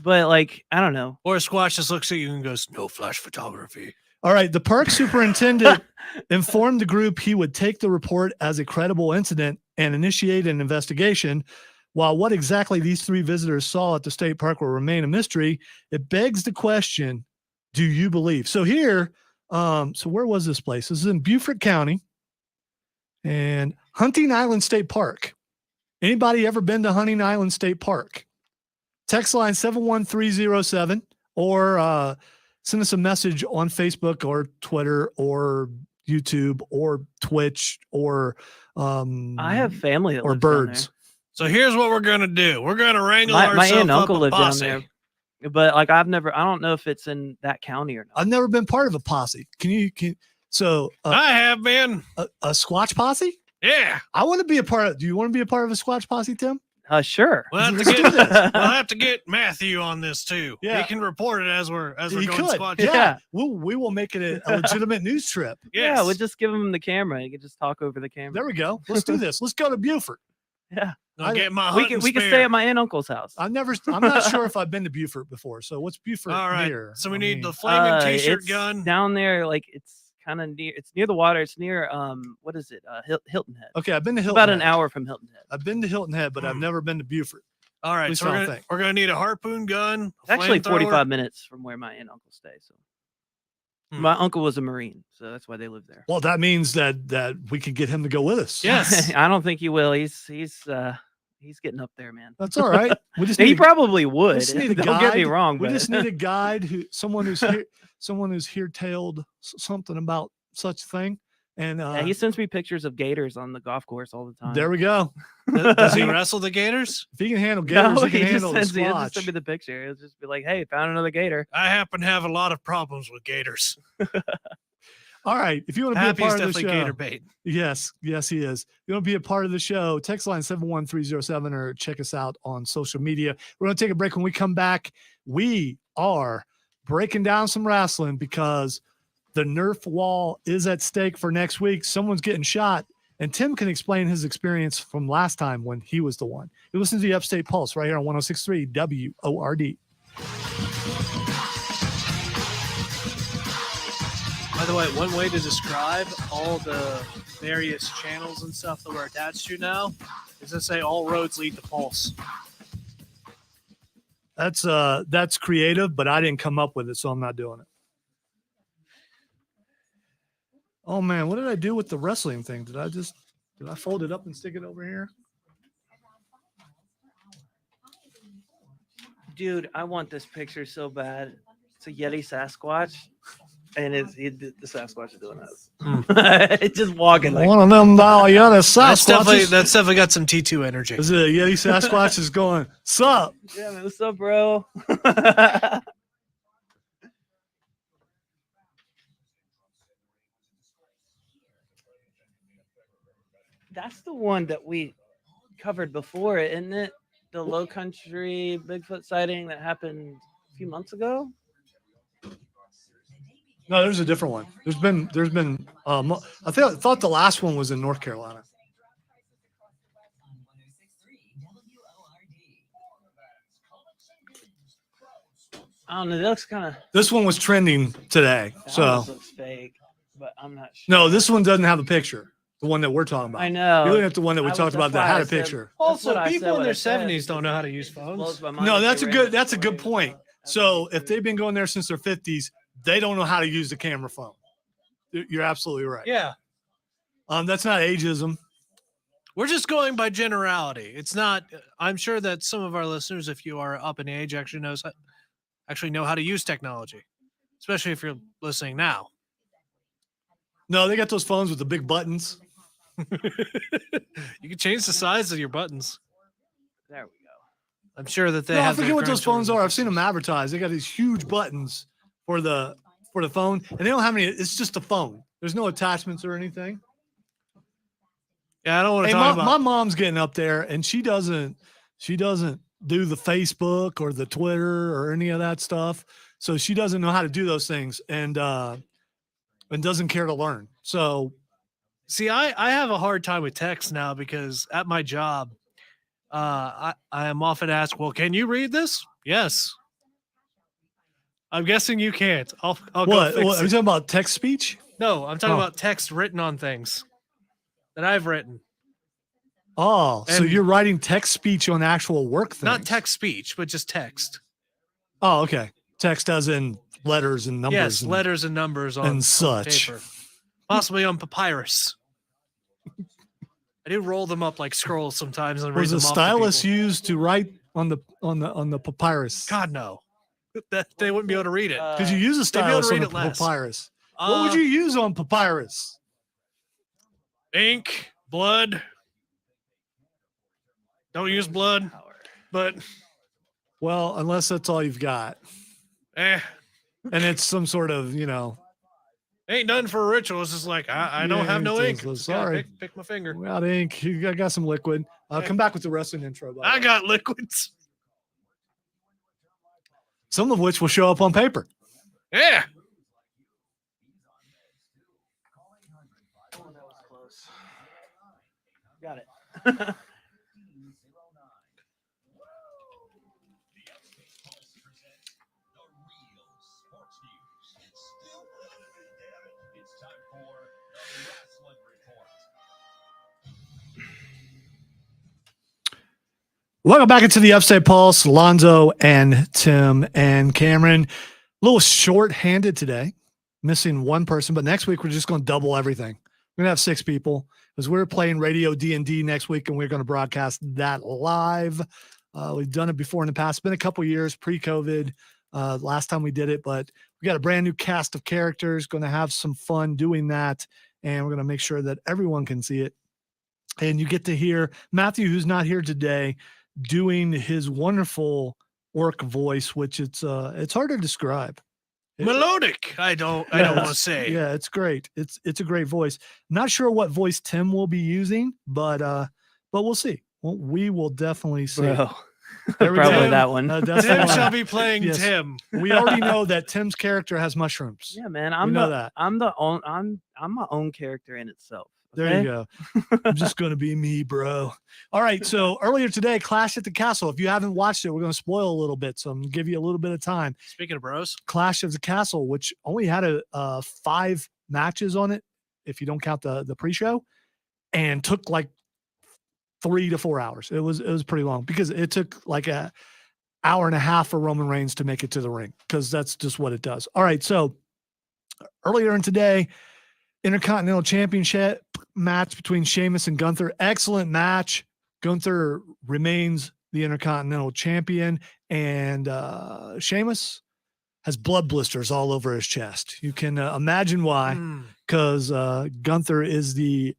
but like I don't know. Or a squash just looks at you and goes, "No flash photography." All right. The park superintendent informed the group he would take the report as a credible incident and initiate an investigation. While what exactly these 3 visitors saw at the state park will remain a mystery, it begs the question, do you believe? So here, so where was this place? This is in Beaufort County and Hunting Island State Park. Anybody ever been to Hunting Island State Park? Text line 71307 or send us a message on Facebook or Twitter or YouTube or Twitch or I have family that or lives down birds. So here's what we're gonna do. We're gonna wrangle there. My aunt ourselves and uncle up a live down posse. there, but like I don't know if it's in that county or not. I've never been part of a posse. So I have been. a Squatch posse? Yeah. I want to be a part of. Do you want to be a part of a Squatch posse, Tim? Sure. We'll have, to Let's get, do this. we'll have to get Matthew on this too. Yeah. He can report it as we're You going could. squatch. Yeah. We will make it a legitimate news trip. Yeah, Yes. we'll just give him the camera. You can just talk over the camera. There we go. Let's do this. Let's go to Beaufort. Yeah. I'll get my We hunting can stay spear. at my aunt and uncle's house. I'm not sure if I've been to Beaufort before. So what's Beaufort All right. near? So we I need mean, the flaming t-shirt it's gun. down there. Like it's kind of near. It's near the water. It's near what is it? Hilton Head. Okay, I've been to It's Hilton about an Head. hour from Hilton Head. I've been to Hilton Head, but I've never been to Beaufort. All right. least So I don't think. we're gonna need a harpoon gun. It's actually flamethrower. 45 minutes from where my aunt and uncle stay. So my uncle was a Marine, so that's why they live there. Well, that means that we could get him to go with us. Yes. I don't think he will. He's getting up there, man. That's all right. We just He need, probably would. just need a Don't get me guide. wrong, we but just need a guide someone who's here tailed something about such thing. And yeah, he sends me pictures of gators on the golf course all the time. there we go. Does he wrestle the gators? If he can handle gators, No, he can he just handle the sends me. He'll just send me Squatch. the picture. He'll just be like, "Hey, found another gator." I happen to have a lot of problems with gators. All right. If you want to be a Happy's part of the definitely show, gator bait. yes, he is. If you want to be a part of the show, text line 71307 or check us out on social media. We're going to take a break. When we come back, we are breaking down some wrestling because the Nerf wall is at stake for next week. Someone's getting shot, and Tim can explain his experience from last time when he was the one. You listen to the Upstate Pulse right here on 106.3 WORD. By the way, one way to describe all the various channels and stuff that we're attached to now is to say all roads lead to Pulse. That's creative, but I didn't come up with it, so I'm not doing it. Oh man, what did I do with the wrestling thing? Did I fold it up and stick it over here? Dude, I want this picture so bad. It's a Yeti Sasquatch, and the Sasquatch is doing this. It's just walking like. One of them Yeti Sasquatches. That's definitely got some T2 energy. Is it a Yeti Sasquatch is going, sup? Yeah, man, what's up, bro? That's the one that we covered before, isn't it? The Low Country Bigfoot sighting that happened a few months ago. No, there's a different one. There's been I thought the last one was in North Carolina. I don't know. That looks kind of. This one was trending today. So looks fake, but I'm not sure. no, this one doesn't have a picture. The one that we're talking about. I know. You're looking at the one that we I talked was- about that's that why had I a said- picture. Also, That's what I people said, in what their I said. 70s don't know how to use phones. Blows my mind No, that that's they a ran good. it That's a good before. point. So if they've been going there since their 50s, they don't know how to use the camera phone. You're absolutely right. Yeah. That's not ageism. We're just going by generality. It's not. I'm sure that some of our listeners, if you are up in age, actually know how to use technology, especially if you're listening now. No, they got those phones with the big buttons. You can change the size of your buttons. There we go. I'm sure that they No, I have. their forget what those phones grandchildren are. I've seen them advertised. They got these huge buttons for the phone, and they don't have any. It's just a phone. There's no attachments or anything. Yeah, I don't want to Hey, talk my about. mom's getting up there, and she doesn't do the Facebook or the Twitter or any of that stuff. So she doesn't know how to do those things, and doesn't care to learn. So See, I have a hard time with text now because at my job, I am often asked, "Well, can you read this?" Yes. I'm guessing you can't. I'll go What? fix What? Are you it. talking about text speech? No, I'm talking Oh. about text written on things that I've written. Oh, so And- you're writing text speech on actual work things. Not text speech, but just text. Oh, okay. Text as in letters and numbers. Yes, and, letters and numbers on, and on such. paper. Possibly on papyrus. I do roll them up like scrolls sometimes and read Was them a off to stylus people. used to write on the papyrus? God, no. That they wouldn't be able to read it. Could you use a they'd be able to stylus on read a it less. papyrus? What would you use on papyrus? Ink, blood. Don't use blood, but Well, unless that's all you've got, and it's some sort of, ain't nothing for a ritual. It's just like I don't have no ink. Just gotta Sorry. pick my finger. Without ink, I got some liquid. I'll come back with the wrestling intro. by the I way. got liquids. Some of which will show up on paper. Yeah. Oh, that was close. Got it. It's time for the Wrestling Report. Welcome back into the Upstate Pulse. Lonzo and Tim and Cameron. A little short-handed today, missing one person, but next week we're just going to double everything. We're going to have 6 people because we're playing Radio D&D next week, and we're going to broadcast that live. We've done it before in the past. It's been a couple years pre-COVID last time we did it, but we got a brand new cast of characters, going to have some fun doing that, and we're going to make sure that everyone can see it. And you get to hear Matthew, who's not here today, doing his wonderful orc voice, which it's hard to describe. Melodic. I don't want to say. Yeah, it's great. It's a great voice. Not sure what voice Tim will be using, but we'll see. Well, we will definitely see. Bro. There we Probably go. that one. That's the Tim one. shall be playing Yes. Tim. We already know that Tim's character has mushrooms. Yeah, man. We know that. I'm my own character in itself. There okay? you go. I'm just going to be me, bro. All right. So earlier today, Clash at the Castle. If you haven't watched it, we're going to spoil a little bit. So I'm going to give you a little bit of time. Speaking of bros, Clash of the Castle, which only had 5 matches on it, if you don't count the pre-show, and took like 3 to 4 hours. It was pretty long because it took like a hour and a half for Roman Reigns to make it to the ring because that's just what it does. All right. So earlier in today, Intercontinental Championship match between Sheamus and Gunther. Excellent match. Gunther remains the Intercontinental Champion, and Sheamus has blood blisters all over his chest. You can imagine why, because Gunther is he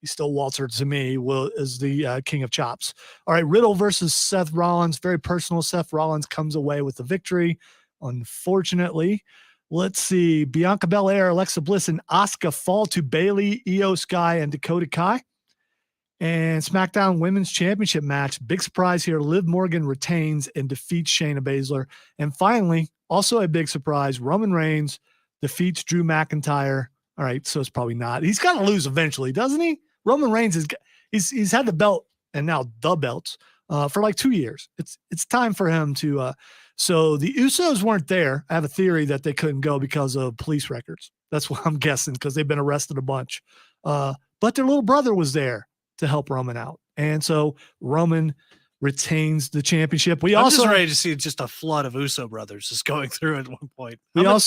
still Walter to me, is the king of chops. All right, Riddle versus Seth Rollins. Very personal. Seth Rollins comes away with the victory, unfortunately. Let's see. Bianca Belair, Alexa Bliss, and Asuka fall to Bayley, Io Sky, and Dakota Kai. And SmackDown Women's Championship match. Big surprise here. Liv Morgan retains and defeats Shayna Baszler. And finally, also a big surprise, Roman Reigns defeats Drew McIntyre. All right, so it's probably not. He's got to lose eventually, doesn't he? Roman Reigns he's had the belt and now the belts for like 2 years. It's time for him to so the Usos weren't there. I have a theory that they couldn't go because of police records. That's what I'm guessing, because they've been arrested a bunch. But their little brother was there to help Roman out. And so Roman retains the championship. I'm just ready to see just a flood of Uso brothers just going through at one point. How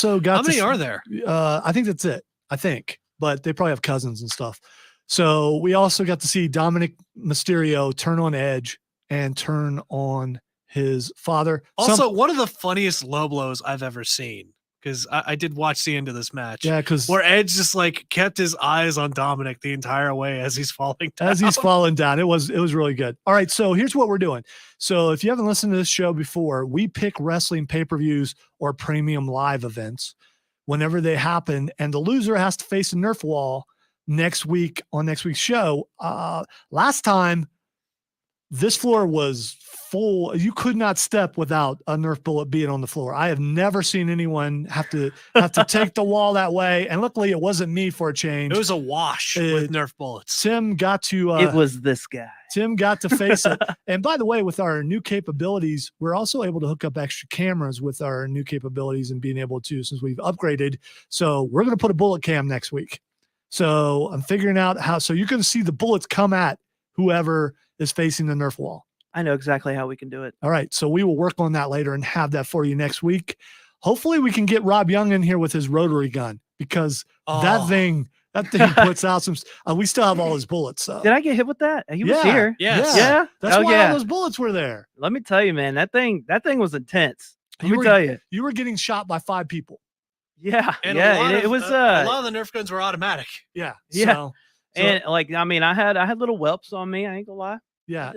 many are there? I think that's it. I think, but they probably have cousins and stuff. So we also got to see Dominic Mysterio turn on Edge and turn on his father. Also, one of the funniest low blows I've ever seen, because I did watch the end of this match. Yeah, because where Edge just like kept his eyes on Dominic the entire way as he's falling down. As he's falling down. It was really good. All right, so here's what we're doing. So if you haven't listened to this show before, we pick wrestling pay-per-views or premium live events whenever they happen, and the loser has to face a Nerf wall next week on next week's show. Last time, this floor was full. You could not step without a Nerf bullet being on the floor. I have never seen anyone have to take the wall that way. And luckily it wasn't me for a change. It was a wash with Nerf bullets. Tim got to it was this guy. Tim got to face it. And by the way, with our new capabilities, we're also able to hook up extra cameras with our new capabilities and being able to, since we've upgraded. So we're going to put a bullet cam next week. So I'm figuring out how, so you're going to see the bullets come at whoever is facing the Nerf wall. I know exactly how we can do it. All right. So we will work on that later and have that for you next week. Hopefully we can get Rob Young in here with his rotary gun, because that thing puts out some, we still have all his bullets. So. Did I get hit with that? He was here. Yes. Yeah. That's why all those bullets were there. Let me tell you, man, that thing was intense. Let me tell you. You were getting shot by 5 people. Yeah. And it was a lot of the Nerf guns were automatic. Yeah. Yeah. So, and like, I mean, I had little whelps on me. I ain't gonna lie. yeah,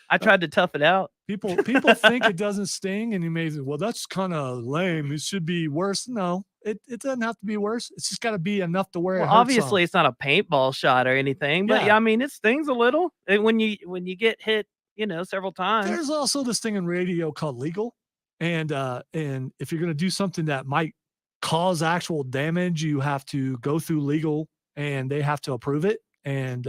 I tried to tough it out. People think it doesn't sting, and you may say, well, that's kind of lame. It should be worse. No, it doesn't have to be worse. It's just got to be enough to where Well, it hurts obviously some. it's not a paintball shot or anything, but Yeah. I mean, it stings a little when you get hit, several times. There's also this thing in radio called legal, and if you're going to do something that might cause actual damage, you have to go through legal, and they have to approve it. And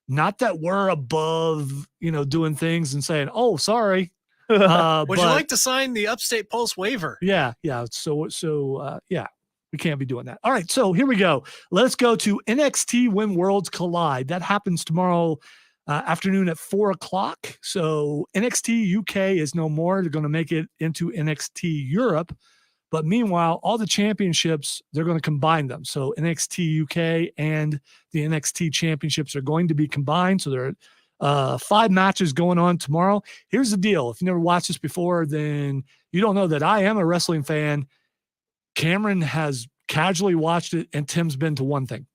not that we're above, doing things and saying, "Oh, sorry." Would you like to sign the Upstate Pulse waiver? Yeah. So yeah, we can't be doing that. All right. So here we go. Let's go to NXT When Worlds Collide. That happens tomorrow afternoon at 4:00. So NXT UK is no more. They're going to make it into NXT Europe. But meanwhile, all the championships, they're going to combine them. So NXT UK and the NXT championships are going to be combined. So there are 5 matches going on tomorrow. Here's the deal. If you never watched this before, then you don't know that I am a wrestling fan. Cameron has casually watched it, and Tim's been to one thing.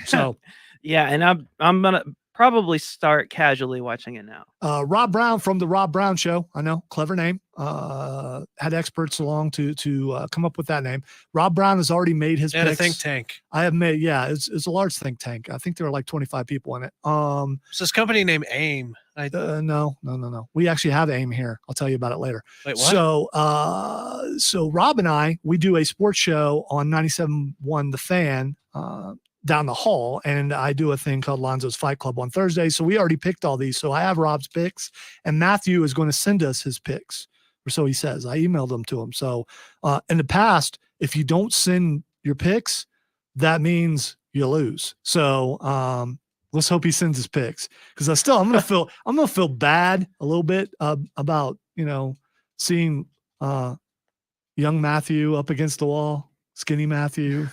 So Yeah, and I'm gonna probably start casually watching it now. Rob Brown from the Rob Brown Show. I know, clever name. Had experts along to come up with that name. Rob Brown has already made his And picks. a think tank. I have made, yeah, it's a large think tank. I think there are like 25 people in it. It's this company named AIM. No. We actually have AIM here. I'll tell you about it later. Wait, what? So Rob and I, we do a sports show on 97.1 The Fan, down the hall, and I do a thing called Lonzo's Fight Club on Thursday. So we already picked all these. So I have Rob's picks, and Matthew is going to send us his picks, or so he says. I emailed them to him. So in the past, if you don't send your picks, that means you lose. So let's hope he sends his picks, because I'm gonna feel bad a little bit about seeing young Matthew up against the wall. Skinny Matthew,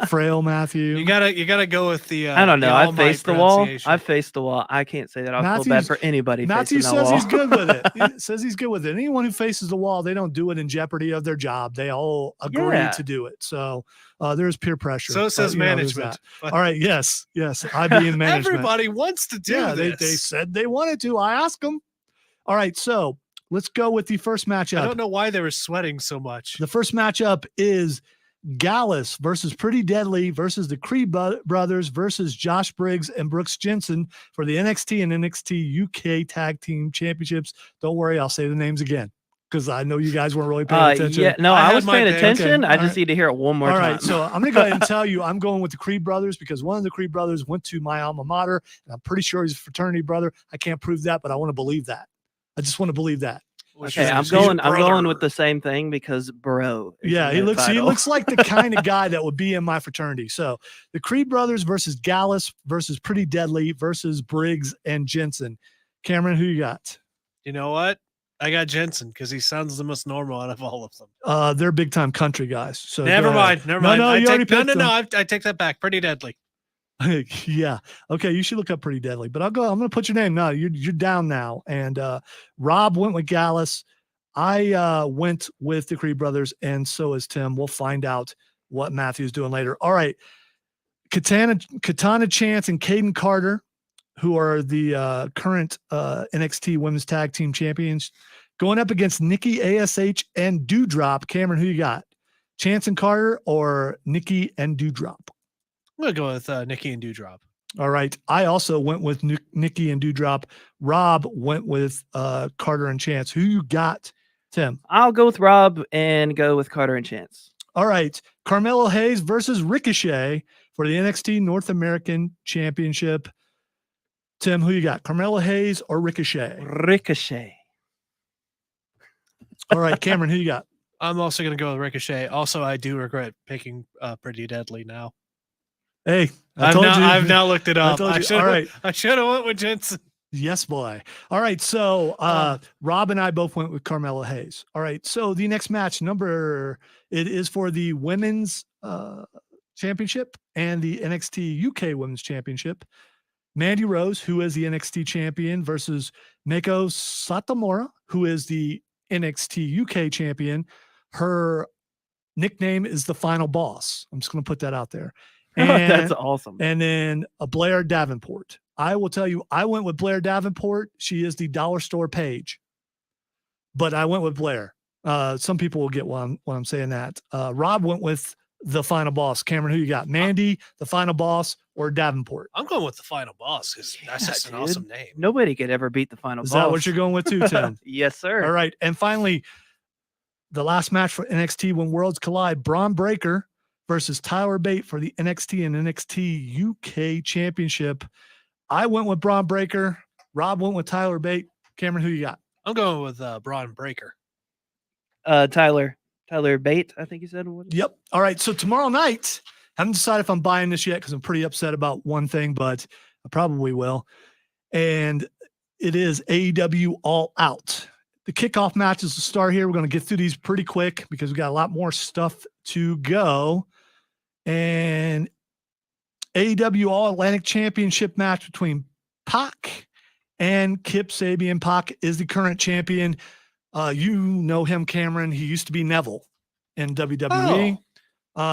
frail Matthew. You gotta go with the. I don't know. the I All Might faced the wall. pronunciation. I faced the wall. I can't say that I feel bad for anybody. Matthew facing that says wall. he's good with it. He says he's good with it. Anyone who faces the wall, they don't do it in jeopardy of their job. They all agree Yeah. to do it. So there's peer pressure. So but, says there's management. that. All right. Yes. I be in management. Everybody wants to do yeah, this. they said they wanted to. I asked them. All right. So let's go with the first matchup. I don't know why they were sweating so much. The first matchup is Gallus versus Pretty Deadly versus the Creed Brothers versus Josh Briggs and Brooks Jensen for the NXT and NXT UK Tag Team Championships. Don't worry, I'll say the names again, because I know you guys weren't really paying attention. Yeah, no, I I had was my paying pick. attention. Okay, I just right. need to hear it one more All time. right, so I'm going to go ahead and tell you I'm going with the Creed Brothers, because one of the Creed Brothers went to my alma mater, and I'm pretty sure he's a fraternity brother. I can't prove that, but I want to believe that. I just want to believe that. Okay, I'm going with the same thing, because bro. is Yeah, in he that looks title. like the kind of guy that would be in my fraternity. So the Creed Brothers versus Gallus versus Pretty Deadly versus Briggs and Jensen. Cameron, who you got? You know what? I got Jensen, because he sounds the most normal out of all of them. They're big time country guys. So Never go ahead. mind. No, I you already picked them. I take that back. Pretty Deadly. Yeah. Okay. You should look up Pretty Deadly, but I'm going to put your name. No, you're down now. And Rob went with Gallus. I went with the Creed Brothers, and so is Tim. We'll find out what Matthew's doing later. All right. Katana Chance and Caden Carter, who are the current NXT Women's Tag Team Champions, going up against Nikki ASH and Dewdrop. Cameron, who you got? Chance and Carter or Nikki and Dewdrop? I'm gonna go with Nikki and Dewdrop. All right. I also went with Nikki and Dewdrop. Rob went with Carter and Chance. Who you got, Tim? I'll go with Rob and go with Carter and Chance. All right. Carmelo Hayes versus Ricochet for the NXT North American Championship. Tim, who you got? Carmelo Hayes or Ricochet? Ricochet. All right. Cameron, who you got? I'm also going to go with Ricochet. Also, I do regret picking Pretty Deadly now. Hey, I've now looked it up. told you. All right. I should have went with Jensen. Yes, boy. All right. So Rob and I both went with Carmelo Hayes. All right. So the next match it is for the women's championship and the NXT UK women's championship. Mandy Rose, who is the NXT champion, versus Meiko Satomura, who is the NXT UK champion. Her nickname is the Final Boss. I'm just going to put that out there. And, That's awesome. And then Blair Davenport. I will tell you, I went with Blair Davenport. She is the dollar store page, but I went with Blair. Some people will get why I'm saying that. Rob went with the Final Boss. Cameron, who you got? Mandy, the Final Boss, or Davenport? I'm going with the Final Boss because that's just an awesome name. Nobody could ever beat the Final Is Boss. that what you're going with too, Tim? Yes, sir. All right. And finally, the last match for NXT When Worlds Collide, Braun Breaker versus Tyler Bate for the NXT and NXT UK Championship. I went with Braun Breaker. Rob went with Tyler Bate. Cameron, who you got? I'm going with Braun Breaker. Tyler Bate, I think you said. Yep. All right. So tomorrow night, haven't decided if I'm buying this yet because I'm pretty upset about one thing, but I probably will. And it is AEW All Out. The kickoff match is the start here. We're going to get through these pretty quick because we got a lot more stuff to go. And AEW All Atlantic Championship match between Pac and Kip Sabian. Pac is the current champion. You know him, Cameron. He used to be Neville in WWE.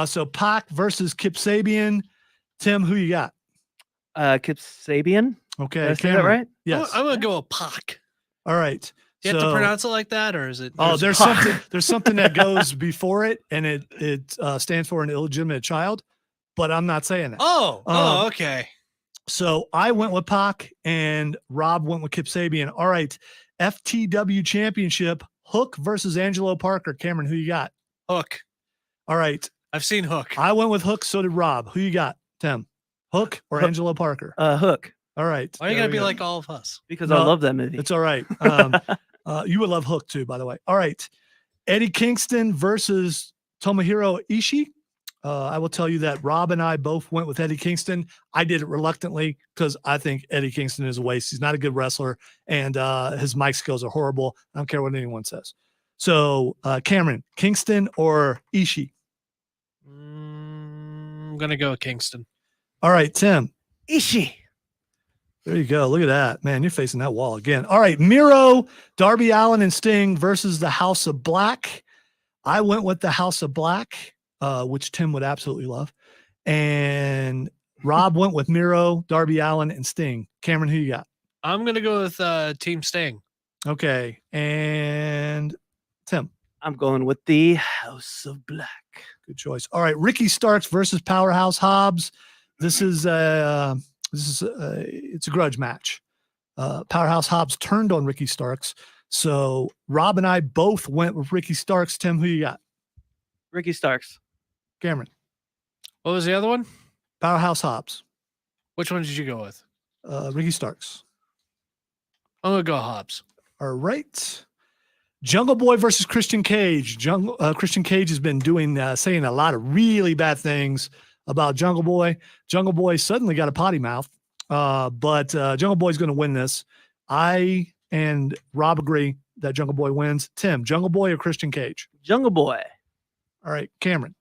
So Pac versus Kip Sabian. Tim, who you got? Kip Sabian. Okay, Did I say that right? Yes. I'm going to go with Pac. All right. Do you have to pronounce it like that, or is it? There's something that goes before it, and it stands for an illegitimate child, but I'm not saying that. Okay. So I went with Pac, and Rob went with Kip Sabian. All right, FTW Championship, Hook versus Angelo Parker. Cameron, who you got? Hook. All right, I've seen Hook. I went with Hook. So did Rob. Who you got? Tim, Hook or Angelo Parker? Hook. All right. Why are you going to be like all of us? Because I love that movie. It's all right. You would love Hook too, by the way. All right. Eddie Kingston versus Tomohiro Ishii. I will tell you that Rob and I both went with Eddie Kingston. I did it reluctantly because I think Eddie Kingston is a waste. He's not a good wrestler, and his mic skills are horrible. I don't care what anyone says. So, Cameron, Kingston or Ishii? I'm going to go with Kingston. All right, Tim. Ishii. There you go. Look at that. Man, you're facing that wall again. All right, Miro, Darby Allin, and Sting versus the House of Black. I went with the House of Black, which Tim would absolutely love. And Rob went with Miro, Darby Allin, and Sting. Cameron, who you got? I'm going to go with Team Sting. Okay. And Tim? I'm going with the House of Black. Good choice. All right, Ricky Starks versus Powerhouse Hobbs. This is it's a grudge match. Powerhouse Hobbs turned on Ricky Starks. So Rob and I both went with Ricky Starks. Tim, who you got? Ricky Starks. Cameron? What was the other one? Powerhouse Hobbs. Which one did you go with? Ricky Starks. I'm going to go Hobbs. All right. Jungle Boy versus Christian Cage. Christian Cage has been saying a lot of really bad things about Jungle Boy. Jungle Boy suddenly got a potty mouth, but Jungle Boy's going to win this. I and Rob agree that Jungle Boy wins. Tim, Jungle Boy or Christian Cage? Jungle Boy. All right, Cameron.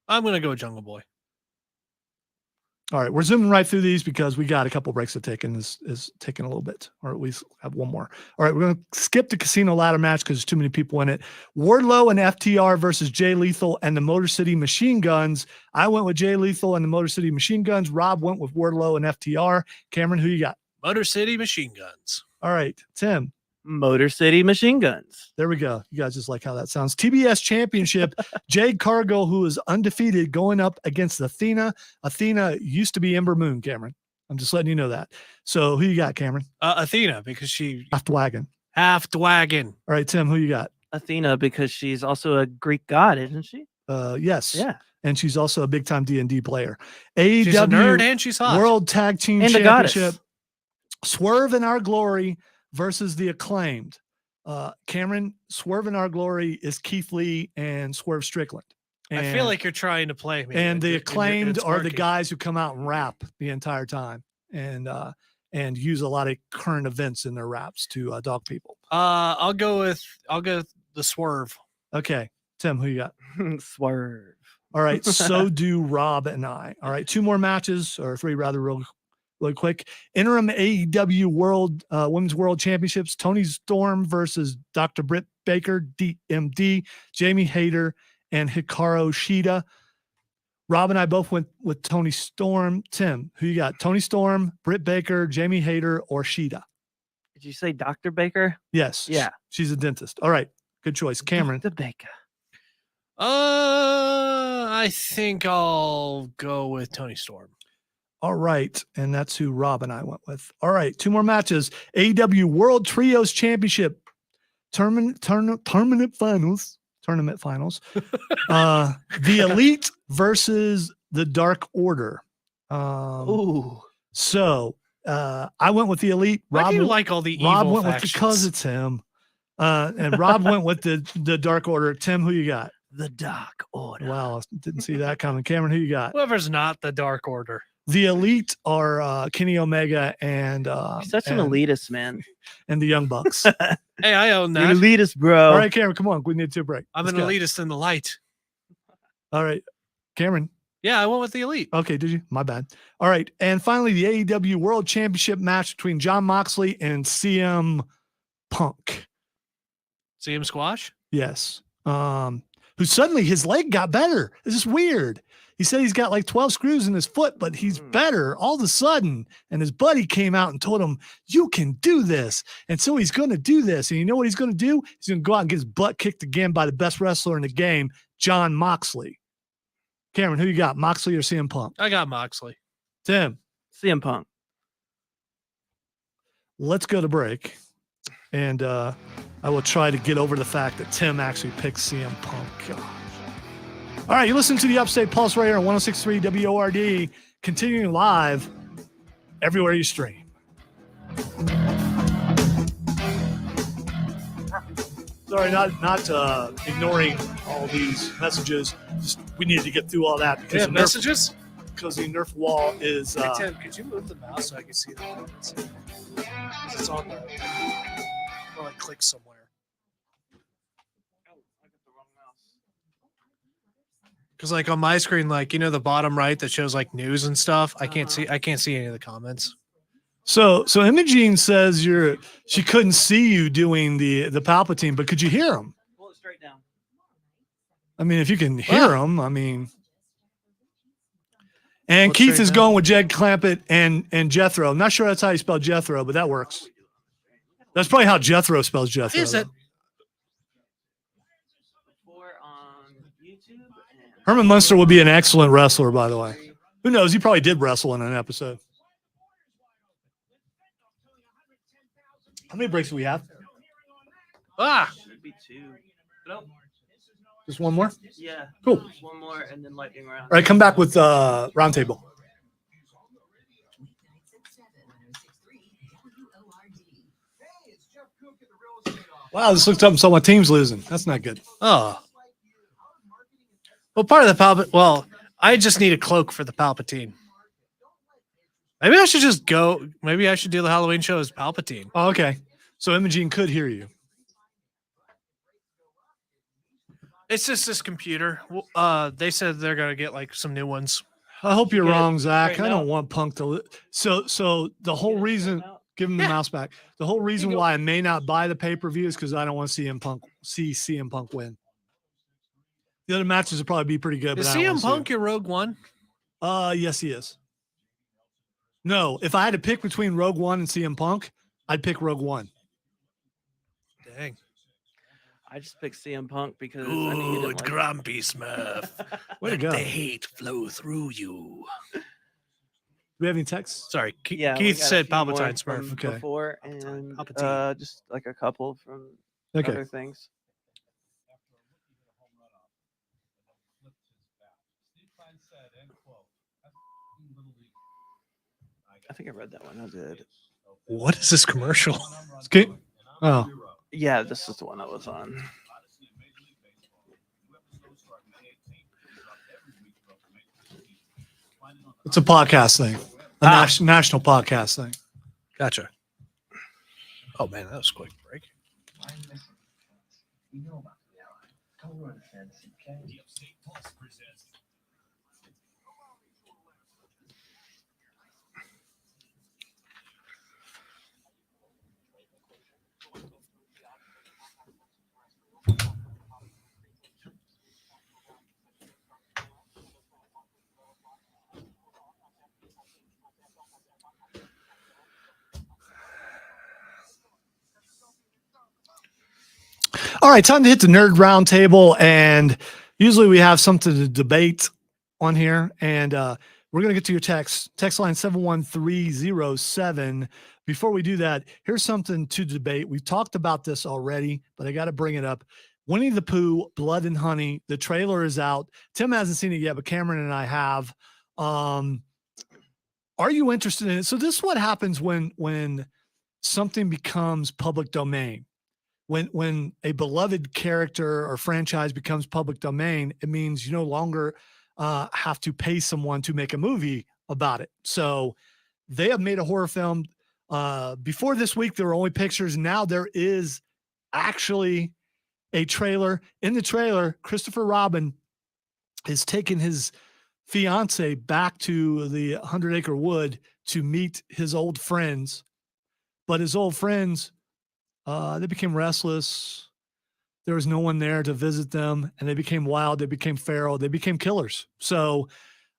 I'm going to go with Jungle Boy. All right, we're zooming right through these because we got a couple breaks to take, and this is taking a little bit, or at least have one more. All right, we're going to skip the casino ladder match because there's too many people in it. Wardlow and FTR versus Jay Lethal and the Motor City Machine Guns. I went with Jay Lethal and the Motor City Machine Guns. Rob went with Wardlow and FTR. Cameron, who you got? Motor City Machine Guns. All right, Tim. Motor City Machine Guns. There we go. You guys just like how that sounds. TBS Championship, Jade Cargill, who is undefeated, going up against Athena. Athena used to be Ember Moon, Cameron. I'm just letting you know that. So who you got, Cameron? Athena, because she Half wagon. half wagon. All right, Tim, who you got? Athena, because she's also a Greek god, isn't she? Yes. Yeah. And she's also a big time D&D player. She's a nerd AEW and she's hot. World Tag Team And a Championship. goddess. Swerve in Our Glory versus the Acclaimed. Cameron, Swerve in Our Glory is Keith Lee and Swerve Strickland. I feel like you're trying to play me. And the in Acclaimed it's are the working. guys who come out and rap the entire time and use a lot of current events in their raps to dog people. I'll go with the Swerve. Okay, Tim, who you got? Swerve. All right, so do Rob and I. All right, 2 more matches, or 3 rather, really quick. Interim AEW World Women's World Championships. Toni Storm versus Dr. Britt Baker, DMD, Jamie Hayter, and Hikaru Shida. Rob and I both went with Toni Storm. Tim, who you got? Toni Storm, Britt Baker, Jamie Hayter, or Shida? Did you say Dr. Baker? Yes. Yeah. She's a dentist. All right, good choice. Cameron. Dr. Baker. I think I'll go with Toni Storm. All right. And that's who Rob and I went with. All right. 2 more matches. AEW World Trios Championship tournament finals. The Elite versus the Dark Order. Ooh. So I went with the Elite. Why do you like all the Rob evil went with factions? because it's him. And Rob went with the Dark Order. Tim, who you got? The Dark Order. Wow, didn't see that coming. Cameron, who you got? Whoever's not the Dark Order. The Elite are Kenny Omega and You're such an elitist, man. and the Young Bucks. Hey, I own You're that. elitist, bro. All right, Cameron, come on. We need to break. I'm Let's an go. elitist in the light. All right, Cameron. Yeah, I went with the Elite. Okay, did you? My bad. All right, and finally, the AEW World Championship match between Jon Moxley and CM Punk. CM Squash? Yes. Who suddenly his leg got better. This is weird. He said he's got like 12 screws in his foot, but he's better all of a sudden. And his buddy came out and told him, you can do this. And so he's going to do this. And you know what he's going to do? He's going to go out and get his butt kicked again by the best wrestler in the game, Jon Moxley. Cameron, who you got? Moxley or CM Punk? I got Moxley. Tim. CM Punk. Let's go to break. And I will try to get over the fact that Tim actually picked CM Punk. Gosh. All right, you listen to the Upstate Pulse right here on 106.3 WORD, continuing live everywhere you stream. Sorry, not ignoring all these messages. Just, we needed to get through all that because the messages? Because the Nerf wall is. Hey, Tim, could you move the mouse so I can see the comments? It's on the. I'll like click somewhere. Because like on my screen, like the bottom right that shows like news and stuff, I can't see any of the comments. So Imogene says she couldn't see you doing the Palpatine, but could you hear him? Pull it straight down. I mean, if you can hear him, I mean. And Pull it Keith straight is down. going with Jed Clampett and Jethro. I'm not sure that's how you spell Jethro, but that works. That's probably how Jethro spells Jethro. Is it? Herman Munster would be an excellent wrestler, by the way. Who knows? He probably did wrestle in an episode. How many breaks do we have? Should be 2. Nope. Just one more? Yeah. Cool. One more and then lightning round. All right, come back with Roundtable. Wow, this looked up and saw my team's losing. That's not good. Oh. Well, part of the Palpatine. Well, I just need a cloak for the Palpatine. Maybe I should just go. Maybe I should do the Halloween show as Palpatine. Oh, okay. So Imogene could hear you. It's just this computer. They said they're gonna get like some new ones. I hope you're Get it wrong, Zach. I straightened don't out. want Punk to. So the whole reason. Give him the mouse back. The whole reason go. why I may not buy the pay-per-view is because I don't want to see CM Punk win. The other matches will probably be pretty good. Is but I don't CM wanna Punk your Rogue One? see him. Yes, he is. No, if I had to pick between Rogue One and CM Punk, I'd pick Rogue One. Dang. I just picked CM Punk because I knew you didn't like grumpy Smurf. Way to go. hate flow through you. we have any texts? Sorry, Yeah, we Keith got a said few more Palpatine from Smurf. Okay. before, Palpatine, and Palpatine. just like a couple from Okay. other things. I think I read that one. I did. What is this commercial? Oh, Yeah, this is the one I was on. it's a podcast thing, a national podcast thing. Gotcha. Oh man, that was quick break. You know about reality. Don't ruin the fantasy, okay? The Upstate Pulse presents. All right, time to hit the nerd roundtable, and usually we have something to debate on here, and we're gonna get to your text line 71307. Before we do that, here's something to debate. We've talked about this already, but I got to bring it up. Winnie the Pooh, Blood and Honey. The trailer is out. Tim hasn't seen it yet, but Cameron and I have. Are you interested in it? So this is what happens when something becomes public domain. When a beloved character or franchise becomes public domain, it means you no longer have to pay someone to make a movie about it. So they have made a horror film. Before this week, there were only pictures. Now there is actually a trailer. In the trailer, Christopher Robin is taking his fiance back to the 100 Acre Wood to meet his old friends. But his old friends, they became restless. There was no one there to visit them, and they became wild. They became feral. They became killers. So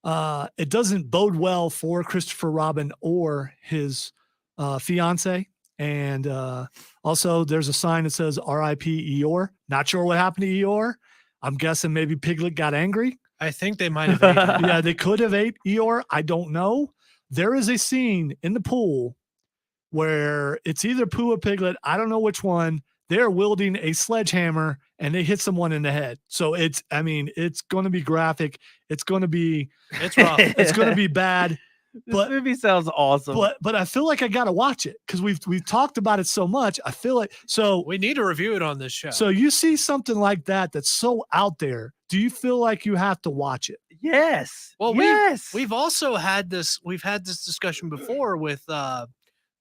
it doesn't bode well for Christopher Robin or his fiance. And also, there's a sign that says R.I.P. Eeyore. Not sure what happened to Eeyore. I'm guessing maybe Piglet got angry. I think they might have. Ate him. Yeah, they could have ate Eeyore. I don't know. There is a scene in the pool where it's either Pooh or Piglet. I don't know which one. They're wielding a sledgehammer and they hit someone in the head. So it's going to be graphic. It's going to be rough. It's going to be bad. This movie sounds awesome. But I feel like I got to watch it because we've talked about it so much. I feel like we need to review it on this show. So you see something like that that's so out there. Do you feel like you have to watch it? Yes. Well, yes. we've also had this. We've had this discussion before with that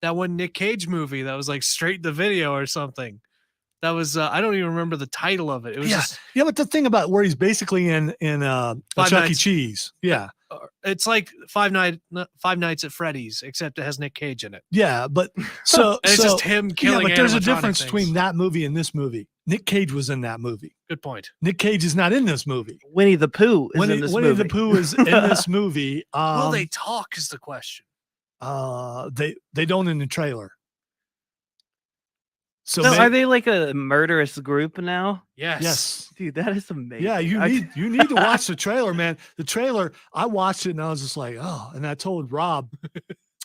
one Nick Cage movie that was like straight to video or something. That was I don't even remember the title of it. It was yeah. But the thing about where he's basically in a Chuck E. Cheese. Yeah. It's like Five Nights at Freddy's, except it has Nick Cage in it. Yeah, but so it's just him killing. Yeah, but there's a animatronic difference things. between that movie and this movie. Nick Cage was in that movie. Good point. Nick Cage is not in this movie. Winnie the Pooh is in this Winnie movie. the Pooh is in this movie. Will they talk? Is the question. They don't in the trailer. So are they like a murderous group now? Yes. Dude, that is amazing. Yeah, you need to watch the trailer, man. The trailer, I watched it and I was just like, oh, and I told Rob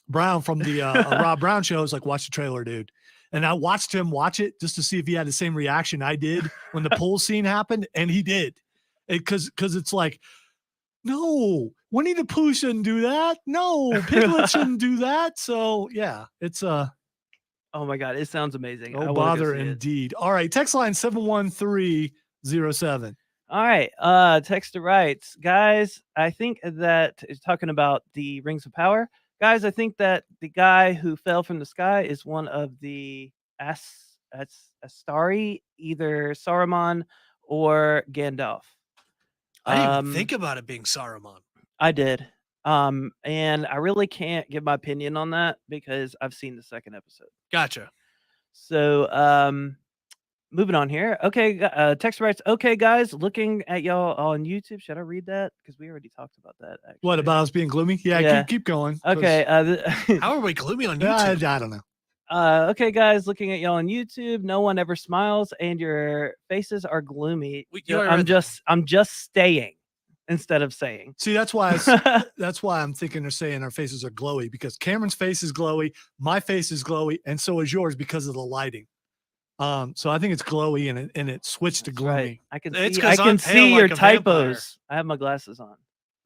Brown from the Rob Brown show, I was like, watch the trailer, dude. And I watched him watch it just to see if he had the same reaction I did when the pool scene happened, and he did. Because it's like, no, Winnie the Pooh shouldn't do that. No, Piglet shouldn't do that. So yeah, it's oh my God, it sounds amazing. Oh, bother indeed. All right, text line 71307. All right, Texter writes, guys, I think that is talking about the Rings of Power. Guys, I think that the guy who fell from the sky is one of the Astari, either Saruman or Gandalf. I didn't even think about it being Saruman. I did. And I really can't give my opinion on that because I've seen the second episode. Gotcha. So, moving on here. Okay, text writes, okay, guys, looking at y'all on YouTube. Should I read that? Because we already talked about that. Actually. What about us being gloomy? Yeah. Keep going. Okay. How are we gloomy on YouTube? I don't know. Okay, guys, looking at y'all on YouTube. No one ever smiles, and your faces are gloomy. I'm just staying. instead of saying. See, that's why that's why I'm thinking they're saying our faces are glowy, because Cameron's face is glowy, my face is glowy, and so is yours because of the lighting. So I think it's glowy and it switched to That's gloomy. right. I can It's see 'cause I can I'm see pale your like a vampire. typos. I have my glasses on.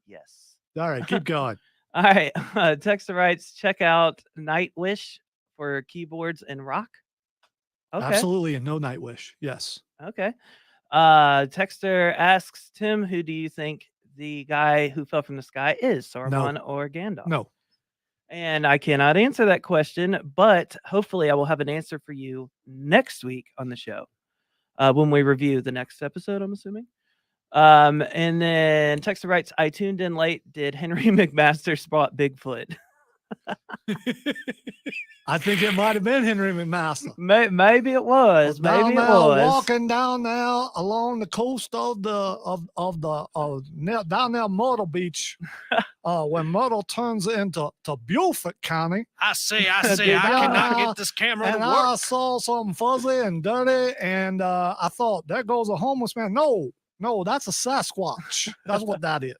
Yes. All right, keep going. All right. Texter writes, check out Nightwish for keyboards and rock. Okay. Absolutely, and no Nightwish. Yes. Okay. Texter asks Tim, who do you think the guy who fell from the sky is, Saruman or Gandalf? No. And I cannot answer that question, but hopefully I will have an answer for you next week on the show when we review the next episode, I'm assuming. And then Texter writes, I tuned in late. Did Henry McMaster spot Bigfoot? I think it might have been Henry McMaster. Maybe it was. Maybe it Down there, was. walking down there along the coast of down there Myrtle Beach, when Myrtle turns into Beaufort County. I say, Did I I- cannot get this camera to And work. I saw something fuzzy and dirty, and I thought, there goes a homeless man. No, that's a Sasquatch. That's what that is.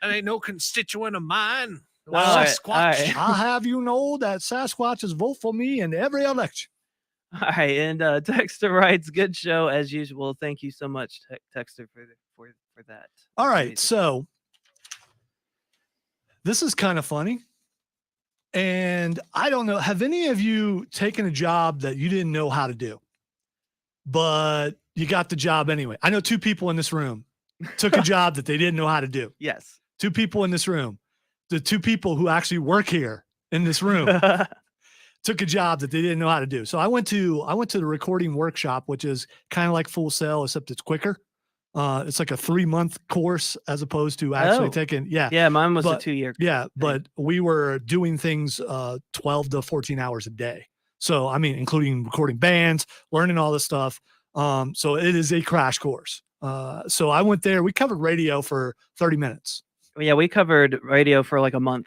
That ain't no constituent of mine. No All right, Sasquatch. all right. I'll have you know that Sasquatches vote for me in every election. All right, and Texter writes, "Good show as usual. Thank you so much, Texter, for that." All right, Amazing. so this is kind of funny, and I don't know. Have any of you taken a job that you didn't know how to do, but you got the job anyway? I know 2 people in this room took a job that they didn't know how to do. Yes. 2 people in this room, the 2 people who actually work here in this room. Took a job that they didn't know how to do. So I went to the recording workshop, which is kind of like Full Sail, except it's quicker. It's like a 3-month course as opposed to actually taking. Yeah, mine was a But- 2-year. Yeah, but we were doing things 12 to 14 hours a day. So I mean, including recording bands, learning all this stuff. So it is a crash course. So I went there. We covered radio for 30 minutes. Yeah, we covered radio for like a month.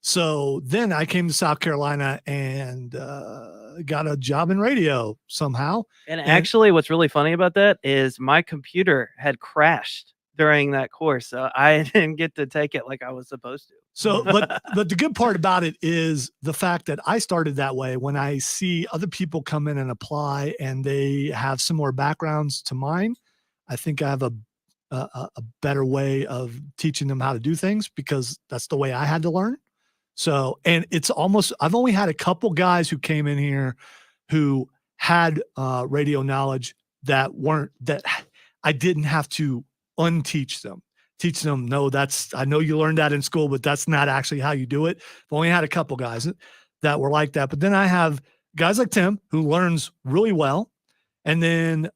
So then I came to South Carolina and got a job in radio somehow. And actually, what's really funny about that is my computer had crashed during that course, so I didn't get to take it like I was supposed to. So, but the good part about it is the fact that I started that way. When I see other people come in and apply and they have similar backgrounds to mine, I think I have a better way of teaching them how to do things because that's the way I had to learn. So, and it's almost, I've only had a couple guys who came in here who had radio knowledge that I didn't have to unteach them, teach them. No, I know you learned that in school, but that's not actually how you do it. I've only had a couple guys that were like that. But then I have guys like Tim who learns really well. And then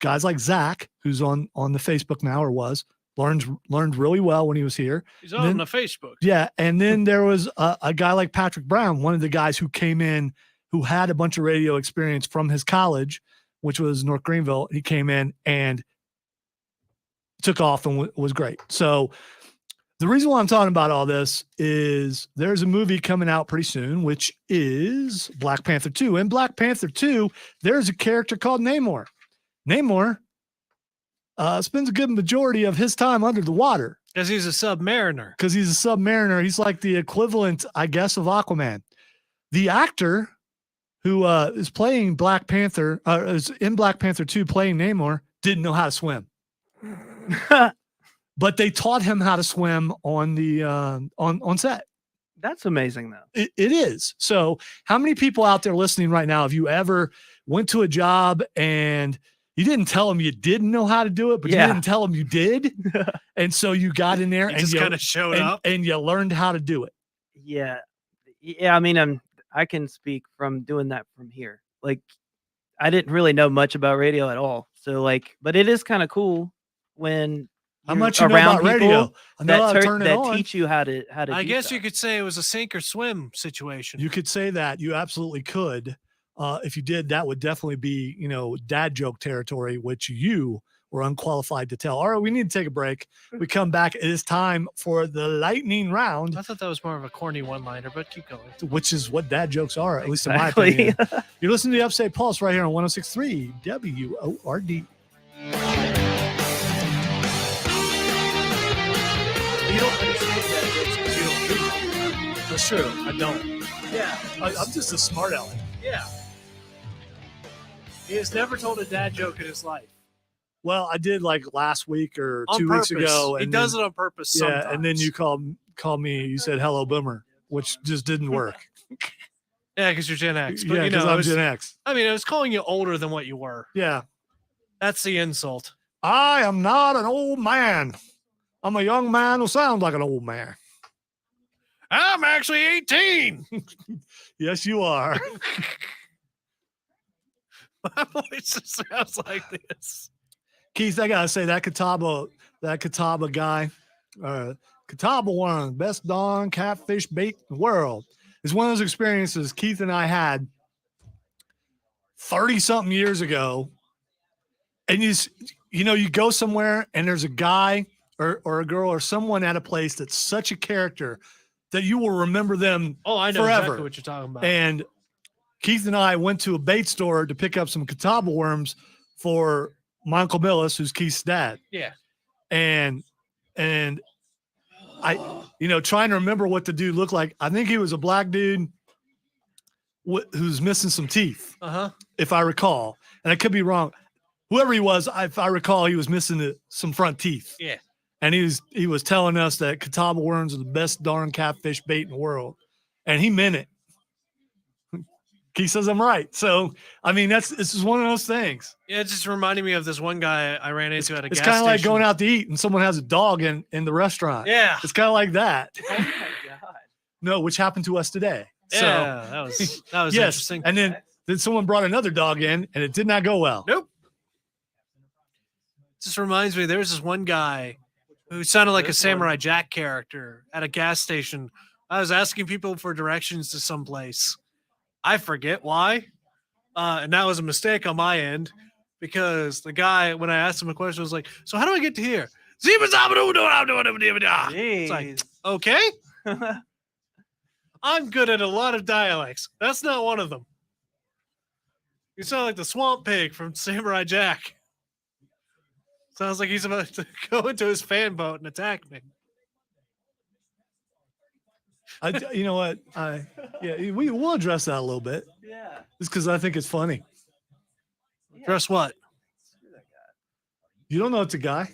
guys like Zach, who's on the Facebook now or was, learned really well when he was here. He's on the Facebook. Yeah. And then there was a guy like Patrick Brown, one of the guys who came in, who had a bunch of radio experience from his college, which was North Greenville. He came in and took off and was great. So the reason why I'm talking about all this is there's a movie coming out pretty soon, which is Black Panther 2. In Black Panther 2, there's a character called Namor. Namor spends a good majority of his time under the water. Because he's a submariner. Because he's a submariner. He's like the equivalent, I guess, of Aquaman. The actor who is playing Black Panther, is in Black Panther 2 playing Namor, didn't know how to swim. But they taught him how to swim on the on set. That's amazing, though. It is. So how many people out there listening right now, have you ever went to a job and you didn't tell them you didn't know how to do it, but you didn't tell them you did? And so you got in there He and just kind of showed up. and you learned how to do it. Yeah. I mean, I can speak from doing that from here. Like, I didn't really know much about radio at all. So, like, but it is kind of cool when How you're much you know around about radio? people I know how to that turn it on. teach you how to. I do guess stuff. you could say it was a sink or swim situation. You could say that. You absolutely could. If you did, that would definitely be, dad joke territory, which you were unqualified to tell. All right, we need to take a break. We come back. It is time for the lightning round, I thought that was more of a corny one-liner, but keep going. which is what dad jokes are, at least in my Exactly. opinion. You're listening to the Upstate Pulse right here on 106.3 WORD. That's true. I don't. Yeah. I'm just a smart aleck. Yeah. He has never told a dad joke in his life. Well, I did like last week or On 2 weeks purpose. ago. He does it on purpose Yeah, sometimes. and then you called me. You said hello, boomer, which just didn't work. Yeah, because you're Gen X. But Yeah, you because know, I'm Gen X. I mean, I was calling you older than what you were. Yeah. That's the insult. I am not an old man. I'm a young man who sounds like an old man. I'm actually 18. Yes, you are. My voice just sounds like this. Keith, I gotta say that Catawba guy, Catawba, one of the best darn catfish bait in the world. It's one of those experiences Keith and I had 30-something years ago. And you go somewhere and there's a guy or a girl or someone at a place that's such a character that you will remember them Oh, I know forever. exactly what you're talking about. And Keith and I went to a bait store to pick up some Catawba worms for my Uncle Millis, who's Keith's dad. Yeah. And I, trying to remember what the dude looked like. I think he was a black dude who's missing some teeth, if I recall. And I could be wrong. Whoever he was, if I recall, he was missing some front teeth. Yeah. And he was telling us that Catawba worms are the best darn catfish bait in the world. And he meant it. He says I'm right. So, I mean, this is one of those things. Yeah, it just reminded me of this one guy I ran into at a gas It's station. kind of like going out to eat and someone has a dog in the restaurant. Yeah. It's kind of like that. Oh my god. No, which happened to us today. Yeah, that was yes. interesting. And then someone brought another dog in and it did not go well. Nope. Just reminds me, there was this one guy who sounded like a Samurai Jack character at a gas station. I was asking people for directions to someplace. I forget why. And that was a mistake on my end because the guy, when I asked him a question, was like, so how do I get to here? It's like, okay. I'm good at a lot of dialects. That's not one of them. You sound like the swamp pig from Samurai Jack. Sounds like he's about to go into his fan boat and attack me. You know what? We'll address that a little bit. Yeah. Just because I think it's funny. Address what? Screw that guy. You don't know it's a guy.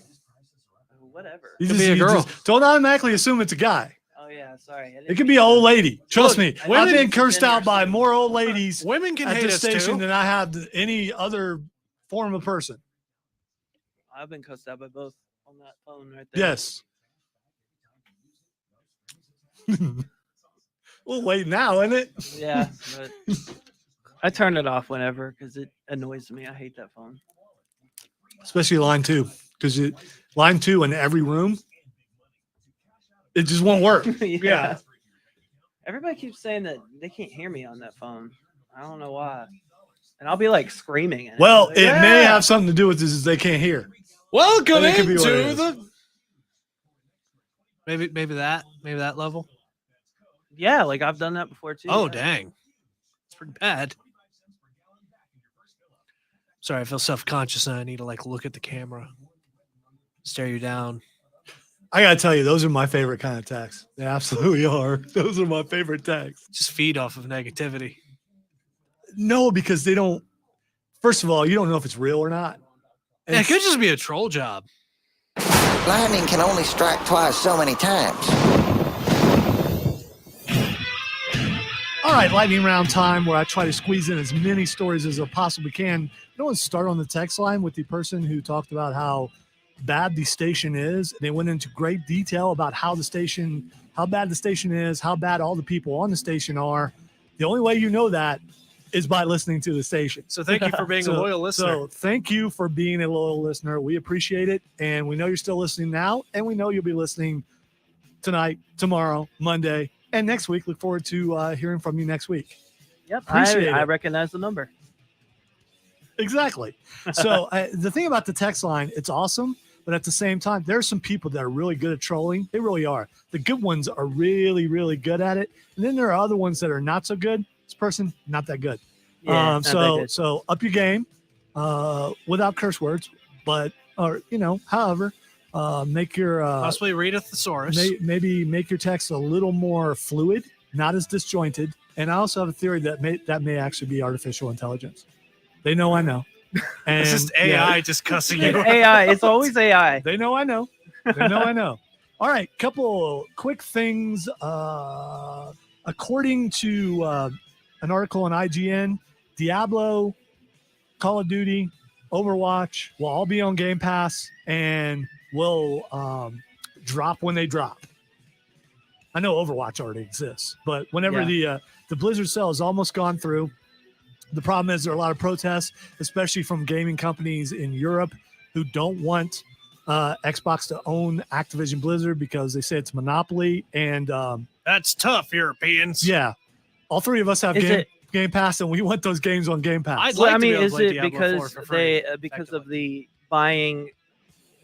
Whatever. You Could be a girl. Don't automatically assume it's a guy. Oh yeah, sorry. It could be an old lady. Trust me. women- I've been cursed out by more old ladies Women can at hate this us station too. than I have any other form of person. I've been cussed out by both on that phone right there. Yes. Well, wait now, isn't it? Yeah, but I turn it off whenever because it annoys me. I hate that phone. Especially line 2, because line 2 in every room, it just won't work. Yeah. Everybody keeps saying that they can't hear me on that phone. I don't know why. And I'll be like screaming. And Well, like, it may have something to do with this is they can't hear. Welcome That could be what it into is. the maybe that level. Yeah, like I've done that before too. Oh yeah. dang, it's pretty bad. Sorry, I feel self-conscious and I need to like look at the camera, stare you down. I gotta tell you, those are my favorite kind of texts. They absolutely are. Those are my favorite texts. Just feed off of negativity. No, because they don't. First of all, you don't know if it's real or not. And Yeah, it could just be a troll job. Lightning can only strike twice so many times. all right, lightning round time, where I try to squeeze in as many stories as I possibly can. I don't want to start on the text line with the person who talked about how bad the station is. They went into great detail about how bad the station is, how bad all the people on the station are. The only way you know that is by listening to the station. So thank you for being a loyal listener. So thank you for being a loyal listener. We appreciate it. And we know you're still listening now. And we know you'll be listening tonight, tomorrow, Monday, and next week. Look forward to hearing from you next week. Yep, Appreciate I it. recognize the number. Exactly. So the thing about the text line, it's awesome. But at the same time, there are some people that are really good at trolling. They really are. The good ones are really, really good at it. And then there are other ones that are not so good. This person, not that good. Yeah, not that good. So up your game without curse words, but, however, make your, Possibly read a thesaurus. maybe make your text a little more fluid not as disjointed. And I also have a theory that may actually be artificial intelligence. They know I know. And It's just AI just cussing you. It's AI. It's always AI. They know I know. They know I know. All right, couple quick things. According to an article on IGN, Diablo, Call of Duty, Overwatch will all be on Game Pass and will drop when they drop. I know Overwatch already exists, but whenever the Blizzard sale is almost gone through, the problem is there are a lot of protests, especially from gaming companies in Europe who don't want Xbox to own Activision Blizzard because they say it's a monopoly. And That's tough, Europeans. yeah, all three of us have Game Pass, and we want those games on Game Pass. I'd like I to be mean, able to is play it Diablo 4 because for free, because of effectively. the buying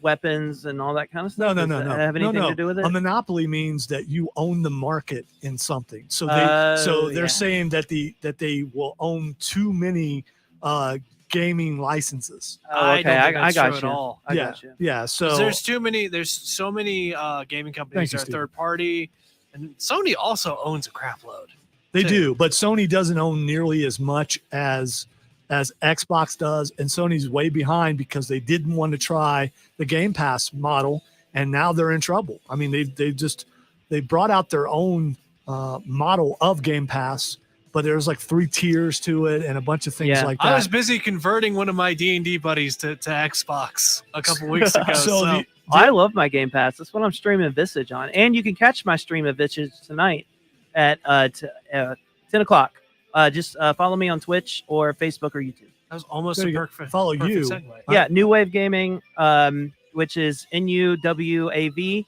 weapons and all that kind of stuff? No. Does that have anything to do with it? A monopoly means that you own the market in something. So they're saying that they will own too many gaming licenses. Oh, okay. don't think I that's got true at you. all. I got you. Yeah. So There's so many gaming companies you, that are Steve. third party, and Sony also owns a crap load. they too. do, but Sony doesn't own nearly as much as Xbox does, and Sony's way behind because they didn't want to try the Game Pass model, and now they're in trouble. I mean, they brought out their own model of Game Pass, but there's like 3 tiers to it and a bunch of things like that. I was busy converting one of my D&D buddies to Xbox a couple weeks ago. So I love my Game Pass. That's what I'm streaming Visage on, and you can catch my stream of Visage tonight at 10 o'clock. Just follow me on Twitch or Facebook or YouTube. that was almost There a you go. perfect Follow you. segue. Yeah, New Wave Gaming, which is NUWAV.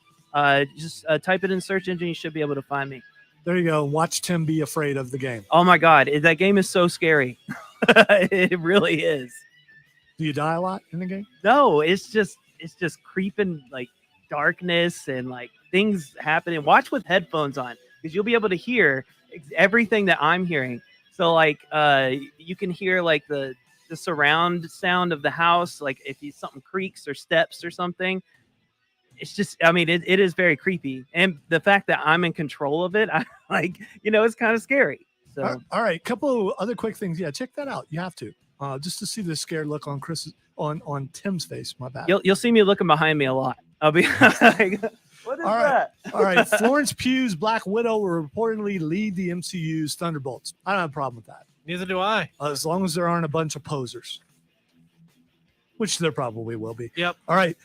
Just type it in search engine. You should be able to find me. There you go. Watch Tim be afraid of the game. Oh my God, that game is so scary. It really is. Do you die a lot in the game? No, it's just creeping like darkness and like things happening. Watch with headphones on because you'll be able to hear everything that I'm hearing. So like you can hear like the surround sound of the house, like if something creaks or steps or something. It's just, I mean, it is very creepy, and the fact that I'm in control of it, I like, it's kind of scary. So All right, couple of other quick things. Yeah, check that out. You have to just to see the scared look on on Tim's face. My bad. you'll see me looking behind me a lot. I'll be like, what is All right. that? All right, Florence Pugh's Black Widow will reportedly lead the MCU's Thunderbolts. I don't have a problem with that, Neither do I. as long as there aren't a bunch of posers, which there probably will be. Yep. All right,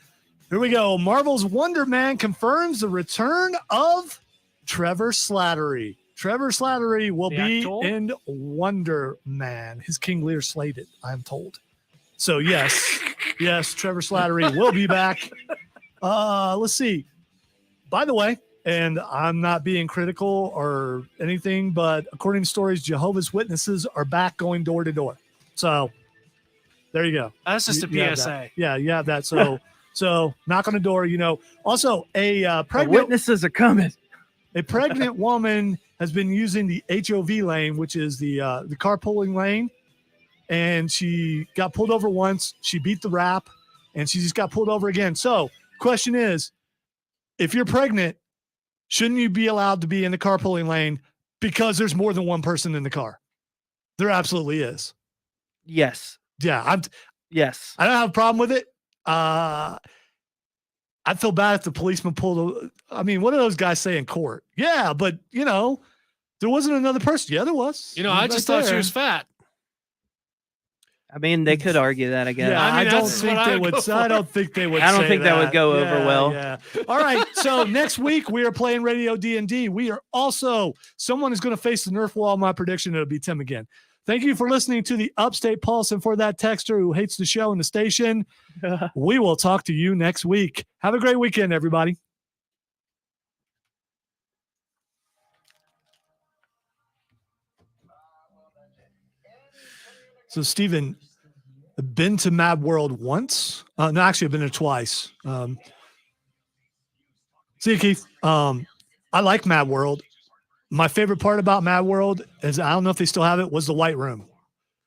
here we go. Marvel's Wonder Man confirms the return of Trevor Slattery. Trevor Slattery will The be actor? in Wonder Man. His King Lear slated, I'm told. So yes, Trevor Slattery will be back. Let's see. By the way, and I'm not being critical or anything, but according to stories, Jehovah's Witnesses are back going door to door. So there you go. That's just You a have PSA. that. Yeah, you have that. So knock on the door. Also a The pregnant witnesses are coming. a pregnant woman has been using the HOV lane, which is the carpooling lane, and she got pulled over once. She beat the rap, and she just got pulled over again. So, question is, if you're pregnant, shouldn't you be allowed to be in the carpooling lane because there's more than one person in the car? There absolutely is. Yes. Yeah, Yes. I don't have a problem with it. I'd feel bad if the policeman pulled. I mean, what do those guys say in court? Yeah, but there wasn't another person. Yeah, there was. I just thought she was fat. I mean, they could argue that, I guess. Yeah, I mean, I don't that's think what they I would would. go for. I don't think they would. I don't say think that would go over well. Yeah. All right. So next week we are playing Radio D&D. We are also someone is going to face the Nerf wall. My prediction it'll be Tim again. Thank you for listening to the Upstate Pulse, and for that texter who hates the show and the station, we will talk to you next week. Have a great weekend, everybody. So, Stephen, I've been to Mad World once. No, actually, I've been there twice. See you, Keith. I like Mad World. My favorite part about Mad World is, I don't know if they still have it, was the white room.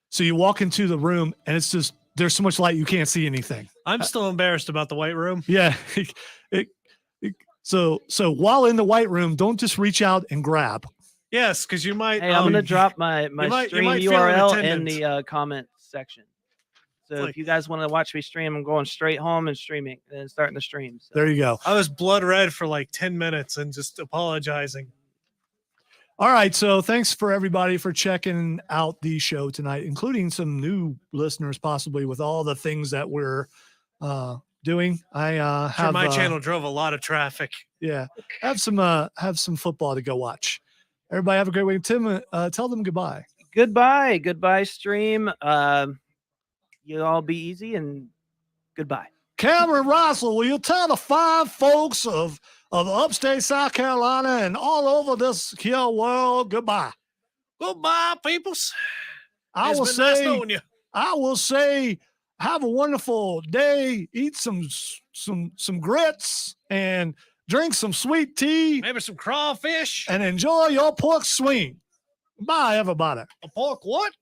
So you walk into the room and it's just, there's so much light you can't see anything. I'm still embarrassed about the white room. Yeah. So while in the white room, don't just reach out and grab. Yes, because you might. Hey, I'm gonna drop my might- you stream might feel in URL in attendance. the comment section. So It's if like- you guys want to watch me stream, I'm going straight home and streaming and starting the stream. So. There you go. I was blood red for like 10 minutes and just apologizing. All right. So thanks for everybody for checking out the show tonight, including some new listeners, possibly with all the things that we're doing. I Sure, have my channel drove a lot of traffic. Yeah, have some football to go watch. Everybody have a great week. Tim, tell them goodbye. Goodbye, stream. You all be easy and goodbye. Cameron Russell, will you tell the fine folks of upstate South Carolina and all over this here world goodbye? Goodbye, peoples. I It's will been nice say, knowing you. have a wonderful day. Eat some grits and drink some sweet tea Maybe some crawfish. and enjoy your pork swing. Bye, everybody. A pork what?